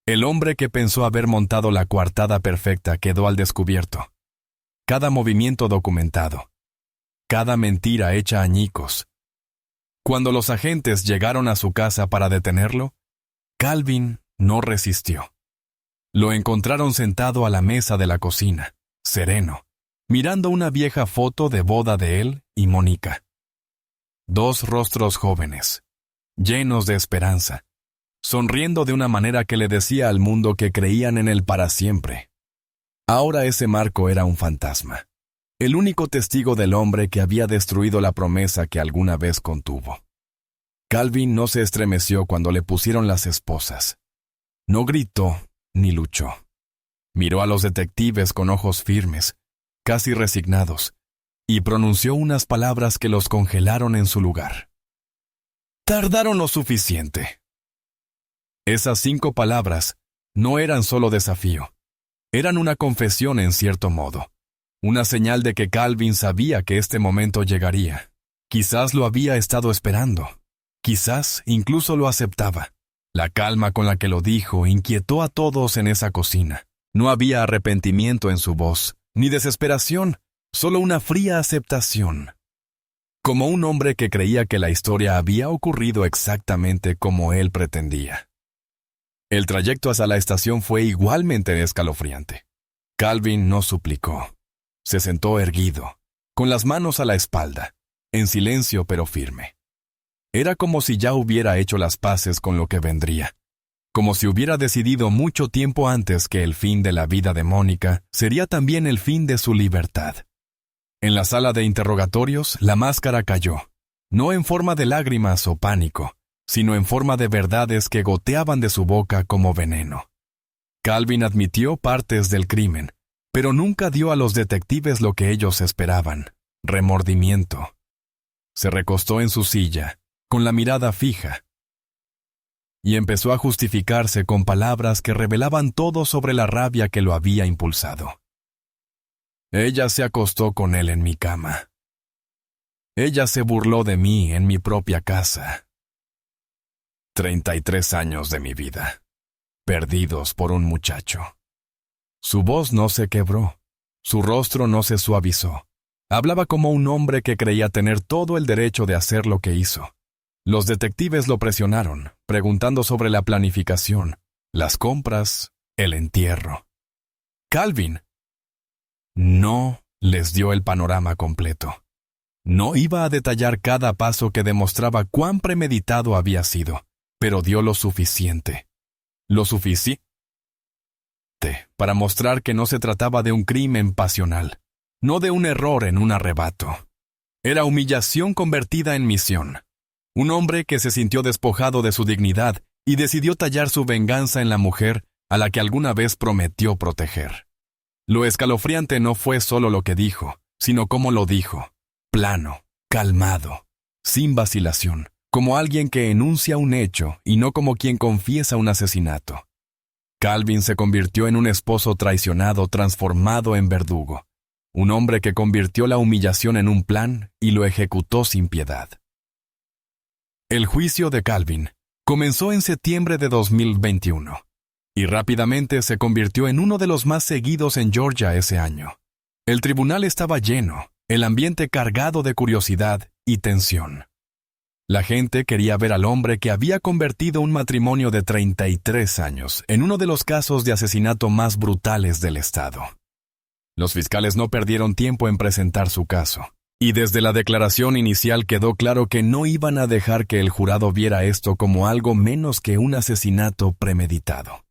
A: El hombre que pensó haber montado la coartada perfecta quedó al descubierto. Cada movimiento documentado. Cada mentira hecha añicos. Cuando los agentes llegaron a su casa para detenerlo, Calvin no resistió. Lo encontraron sentado a la mesa de la cocina, sereno, mirando una vieja foto de boda de él y Mónica. Dos rostros jóvenes, llenos de esperanza, sonriendo de una manera que le decía al mundo que creían en él para siempre. Ahora ese marco era un fantasma, el único testigo del hombre que había destruido la promesa que alguna vez contuvo. Calvin no se estremeció cuando le pusieron las esposas. No gritó ni luchó. Miró a los detectives con ojos firmes, casi resignados, y pronunció unas palabras que los congelaron en su lugar. Tardaron lo suficiente. Esas 5 palabras no eran solo desafío, eran una confesión en cierto modo, una señal de que Calvin sabía que este momento llegaría. Quizás lo había estado esperando, quizás incluso lo aceptaba. La calma con la que lo dijo inquietó a todos en esa cocina. No había arrepentimiento en su voz, ni desesperación, solo una fría aceptación. Como un hombre que creía que la historia había ocurrido exactamente como él pretendía. El trayecto hacia la estación fue igualmente escalofriante. Calvin no suplicó. Se sentó erguido, con las manos a la espalda, en silencio pero firme. Era como si ya hubiera hecho las paces con lo que vendría. Como si hubiera decidido mucho tiempo antes que el fin de la vida de Mónica sería también el fin de su libertad. En la sala de interrogatorios, la máscara cayó, no en forma de lágrimas o pánico, sino en forma de verdades que goteaban de su boca como veneno. Calvin admitió partes del crimen, pero nunca dio a los detectives lo que ellos esperaban: remordimiento. Se recostó en su silla, con la mirada fija, y empezó a justificarse con palabras que revelaban todo sobre la rabia que lo había impulsado. Ella se acostó con él en mi cama. Ella se burló de mí en mi propia casa. 33 años de mi vida, perdidos por un muchacho. Su voz no se quebró, su rostro no se suavizó. Hablaba como un hombre que creía tener todo el derecho de hacer lo que hizo. Los detectives lo presionaron, preguntando sobre la planificación, las compras, el entierro. Calvin no les dio el panorama completo. No iba a detallar cada paso que demostraba cuán premeditado había sido, pero dio lo suficiente. Lo suficiente para mostrar que no se trataba de un crimen pasional, no de un error en un arrebato. Era humillación convertida en misión. Un hombre que se sintió despojado de su dignidad y decidió tallar su venganza en la mujer a la que alguna vez prometió proteger. Lo escalofriante no fue solo lo que dijo, sino cómo lo dijo, plano, calmado, sin vacilación, como alguien que enuncia un hecho y no como quien confiesa un asesinato. Calvin se convirtió en un esposo traicionado transformado en verdugo, un hombre que convirtió la humillación en un plan y lo ejecutó sin piedad. El juicio de Calvin comenzó en septiembre de 2021 y rápidamente se convirtió en uno de los más seguidos en Georgia ese año. El tribunal estaba lleno, el ambiente cargado de curiosidad y tensión. La gente quería ver al hombre que había convertido un matrimonio de 33 años en uno de los casos de asesinato más brutales del estado. Los fiscales no perdieron tiempo en presentar su caso, y desde la declaración inicial quedó claro que no iban a dejar que el jurado viera esto como algo menos que un asesinato premeditado.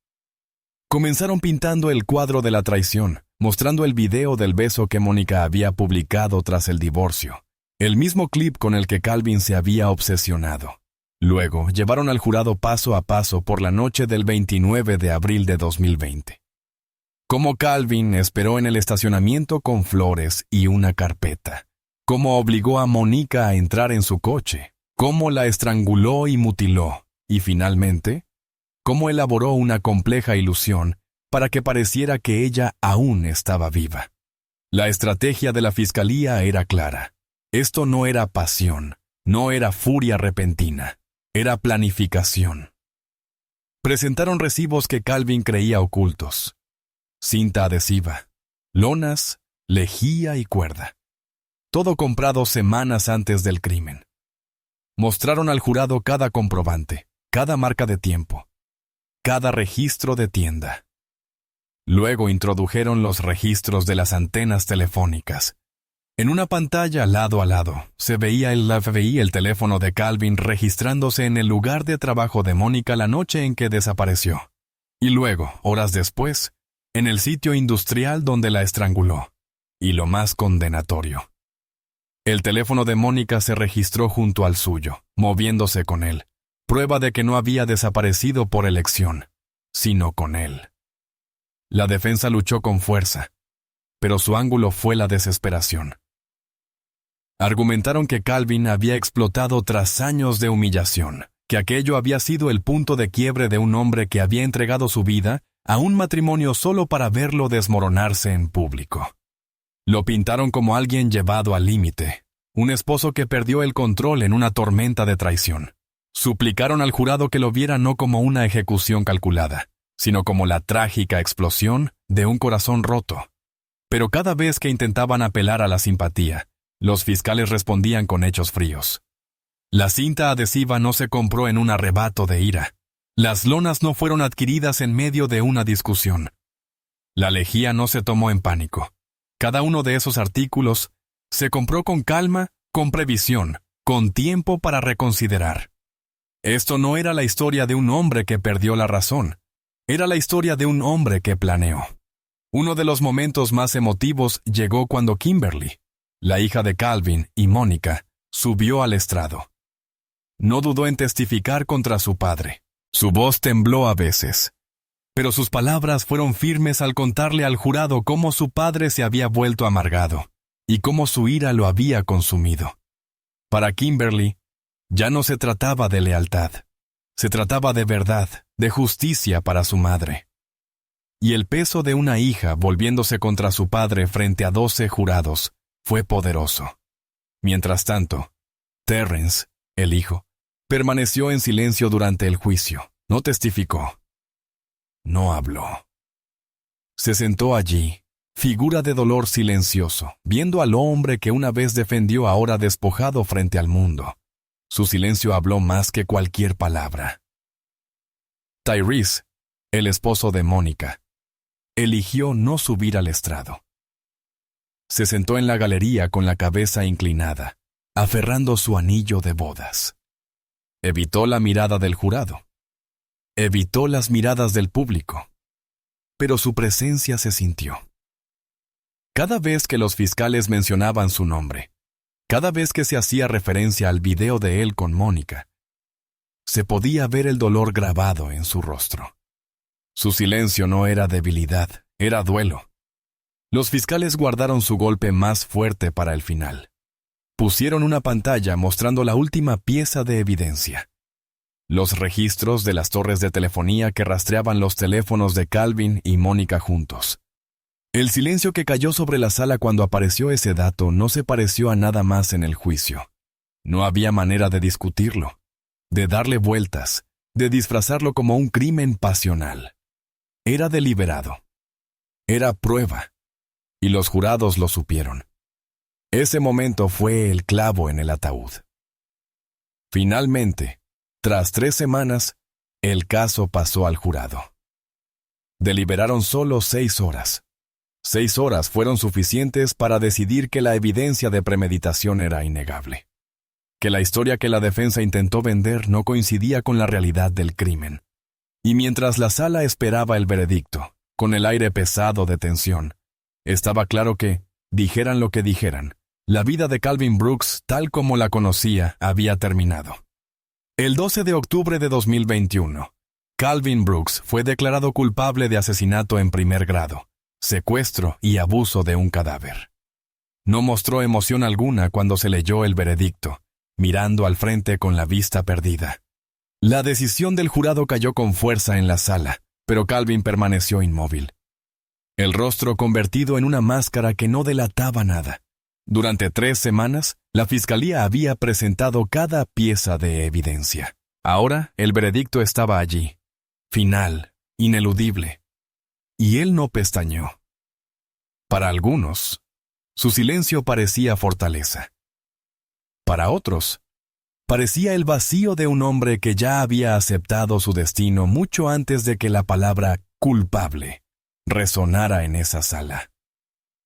A: Comenzaron pintando el cuadro de la traición, mostrando el video del beso que Mónica había publicado tras el divorcio, el mismo clip con el que Calvin se había obsesionado. Luego, llevaron al jurado paso a paso por la noche del 29 de abril de 2020. Cómo Calvin esperó en el estacionamiento con flores y una carpeta. Cómo obligó a Mónica a entrar en su coche. Cómo la estranguló y mutiló. Y finalmente, cómo elaboró una compleja ilusión para que pareciera que ella aún estaba viva. La estrategia de la fiscalía era clara. Esto no era pasión, no era furia repentina, era planificación. Presentaron recibos que Calvin creía ocultos. Cinta adhesiva, lonas, lejía y cuerda. Todo comprado semanas antes del crimen. Mostraron al jurado cada comprobante, cada marca de tiempo, cada registro de tienda. Luego introdujeron los registros de las antenas telefónicas. En una pantalla lado a lado, se veía el FBI, el teléfono de Calvin registrándose en el lugar de trabajo de Mónica la noche en que desapareció. Y luego, horas después, en el sitio industrial donde la estranguló. Y lo más condenatorio. El teléfono de Mónica se registró junto al suyo, moviéndose con él. Prueba de que no había desaparecido por elección, sino con él. La defensa luchó con fuerza, pero su ángulo fue la desesperación. Argumentaron que Calvin había explotado tras años de humillación, que aquello había sido el punto de quiebre de un hombre que había entregado su vida a un matrimonio solo para verlo desmoronarse en público. Lo pintaron como alguien llevado al límite, un esposo que perdió el control en una tormenta de traición. Suplicaron al jurado que lo viera no como una ejecución calculada, sino como la trágica explosión de un corazón roto. Pero cada vez que intentaban apelar a la simpatía, los fiscales respondían con hechos fríos. La cinta adhesiva no se compró en un arrebato de ira. Las lonas no fueron adquiridas en medio de una discusión. La lejía no se tomó en pánico. Cada uno de esos artículos se compró con calma, con previsión, con tiempo para reconsiderar. Esto no era la historia de un hombre que perdió la razón. Era la historia de un hombre que planeó. Uno de los momentos más emotivos llegó cuando Kimberly, la hija de Calvin y Mónica, subió al estrado. No dudó en testificar contra su padre. Su voz tembló a veces, pero sus palabras fueron firmes al contarle al jurado cómo su padre se había vuelto amargado y cómo su ira lo había consumido. Para Kimberly, ya no se trataba de lealtad, se trataba de verdad, de justicia para su madre. Y el peso de una hija volviéndose contra su padre frente a 12 jurados fue poderoso. Mientras tanto, Terrence, el hijo, permaneció en silencio durante el juicio. No testificó. No habló. Se sentó allí, figura de dolor silencioso, viendo al hombre que una vez defendió ahora despojado frente al mundo. Su silencio habló más que cualquier palabra. Tyrese, el esposo de Mónica, eligió no subir al estrado. Se sentó en la galería con la cabeza inclinada, aferrando su anillo de bodas. Evitó la mirada del jurado. Evitó las miradas del público. Pero su presencia se sintió. Cada vez que los fiscales mencionaban su nombre, cada vez que se hacía referencia al video de él con Mónica, se podía ver el dolor grabado en su rostro. Su silencio no era debilidad, era duelo. Los fiscales guardaron su golpe más fuerte para el final. Pusieron una pantalla mostrando la última pieza de evidencia: los registros de las torres de telefonía que rastreaban los teléfonos de Calvin y Mónica juntos. El silencio que cayó sobre la sala cuando apareció ese dato no se pareció a nada más en el juicio. No había manera de discutirlo, de darle vueltas, de disfrazarlo como un crimen pasional. Era deliberado. Era prueba. Y los jurados lo supieron. Ese momento fue el clavo en el ataúd. Finalmente, tras 3 semanas, el caso pasó al jurado. Deliberaron solo 6 horas. 6 horas fueron suficientes para decidir que la evidencia de premeditación era innegable, que la historia que la defensa intentó vender no coincidía con la realidad del crimen. Y mientras la sala esperaba el veredicto, con el aire pesado de tensión, estaba claro que, dijeran lo que dijeran, la vida de Calvin Brooks, tal como la conocía, había terminado. El 12 de octubre de 2021, Calvin Brooks fue declarado culpable de asesinato en primer grado, secuestro y abuso de un cadáver. No mostró emoción alguna cuando se leyó el veredicto, mirando al frente con la vista perdida. La decisión del jurado cayó con fuerza en la sala, pero Calvin permaneció inmóvil, el rostro convertido en una máscara que no delataba nada. Durante 3 semanas, la fiscalía había presentado cada pieza de evidencia. Ahora, el veredicto estaba allí, final, ineludible. Y él no pestañeó. Para algunos, su silencio parecía fortaleza. Para otros, parecía el vacío de un hombre que ya había aceptado su destino mucho antes de que la palabra culpable resonara en esa sala.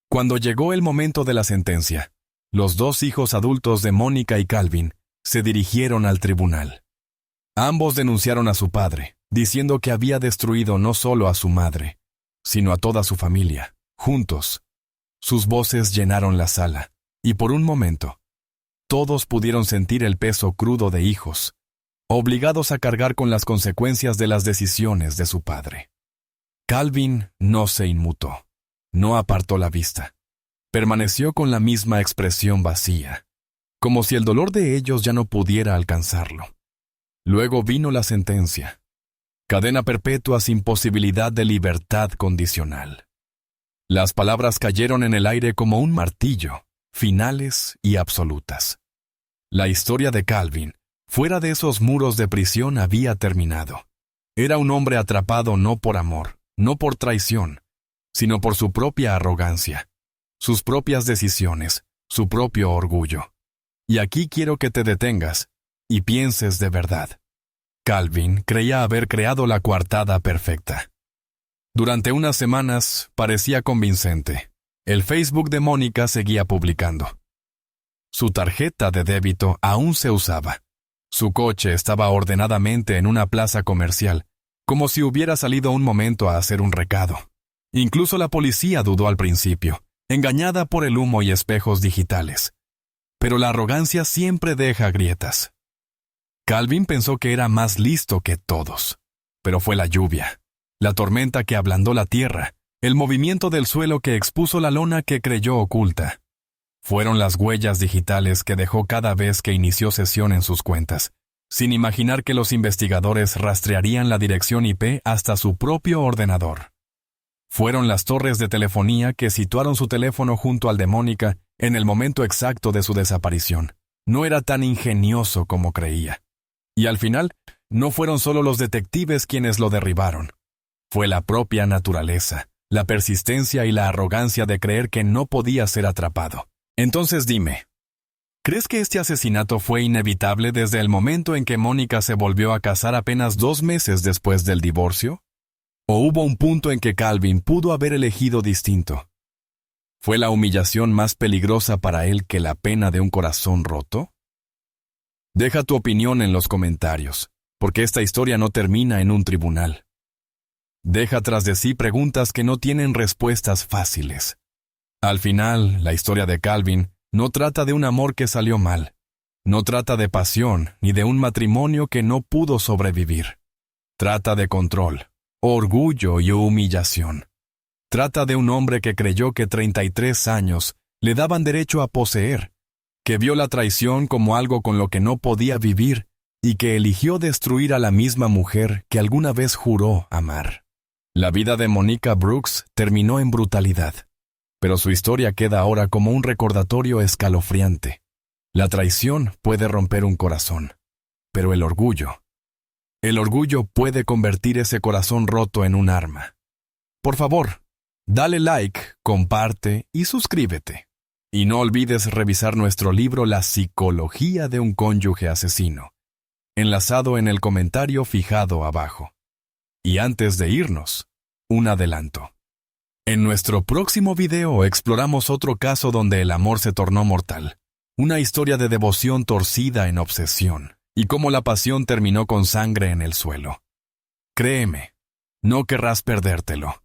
A: Cuando llegó el momento de la sentencia, los 2 hijos adultos de Mónica y Calvin se dirigieron al tribunal. Ambos denunciaron a su padre, diciendo que había destruido no solo a su madre, sino a toda su familia, juntos. Sus voces llenaron la sala, y por un momento, todos pudieron sentir el peso crudo de hijos, obligados a cargar con las consecuencias de las decisiones de su padre. Calvin no se inmutó, no apartó la vista. Permaneció con la misma expresión vacía, como si el dolor de ellos ya no pudiera alcanzarlo. Luego vino la sentencia: cadena perpetua sin posibilidad de libertad condicional. Las palabras cayeron en el aire como un martillo, finales y absolutas. La historia de Calvin, fuera de esos muros de prisión, había terminado. Era un hombre atrapado no por amor, no por traición, sino por su propia arrogancia, sus propias decisiones, su propio orgullo. Y aquí quiero que te detengas y pienses de verdad. Calvin creía haber creado la coartada perfecta. Durante unas semanas parecía convincente. El Facebook de Mónica seguía publicando. Su tarjeta de débito aún se usaba. Su coche estaba ordenadamente en una plaza comercial, como si hubiera salido un momento a hacer un recado. Incluso la policía dudó al principio, engañada por el humo y espejos digitales. Pero la arrogancia siempre deja grietas. Calvin pensó que era más listo que todos, pero fue la lluvia, la tormenta que ablandó la tierra, el movimiento del suelo que expuso la lona que creyó oculta. Fueron las huellas digitales que dejó cada vez que inició sesión en sus cuentas, sin imaginar que los investigadores rastrearían la dirección IP hasta su propio ordenador. Fueron las torres de telefonía que situaron su teléfono junto al de Mónica en el momento exacto de su desaparición. No era tan ingenioso como creía. Y al final, no fueron solo los detectives quienes lo derribaron. Fue la propia naturaleza, la persistencia y la arrogancia de creer que no podía ser atrapado. Entonces dime, ¿crees que este asesinato fue inevitable desde el momento en que Mónica se volvió a casar apenas 2 meses después del divorcio? ¿O hubo un punto en que Calvin pudo haber elegido distinto? ¿Fue la humillación más peligrosa para él que la pena de un corazón roto? Deja tu opinión en los comentarios, porque esta historia no termina en un tribunal. Deja tras de sí preguntas que no tienen respuestas fáciles. Al final, la historia de Calvin no trata de un amor que salió mal. No trata de pasión ni de un matrimonio que no pudo sobrevivir. Trata de control, orgullo y humillación. Trata de un hombre que creyó que 33 años le daban derecho a poseer, que vio la traición como algo con lo que no podía vivir y que eligió destruir a la misma mujer que alguna vez juró amar. La vida de Monica Brooks terminó en brutalidad, pero su historia queda ahora como un recordatorio escalofriante. La traición puede romper un corazón, pero el orgullo puede convertir ese corazón roto en un arma. Por favor, dale like, comparte y suscríbete. Y no olvides revisar nuestro libro La psicología de un cónyuge asesino, enlazado en el comentario fijado abajo. Y antes de irnos, un adelanto. En nuestro próximo video exploramos otro caso donde el amor se tornó mortal. Una historia de devoción torcida en obsesión, y cómo la pasión terminó con sangre en el suelo. Créeme, no querrás perdértelo.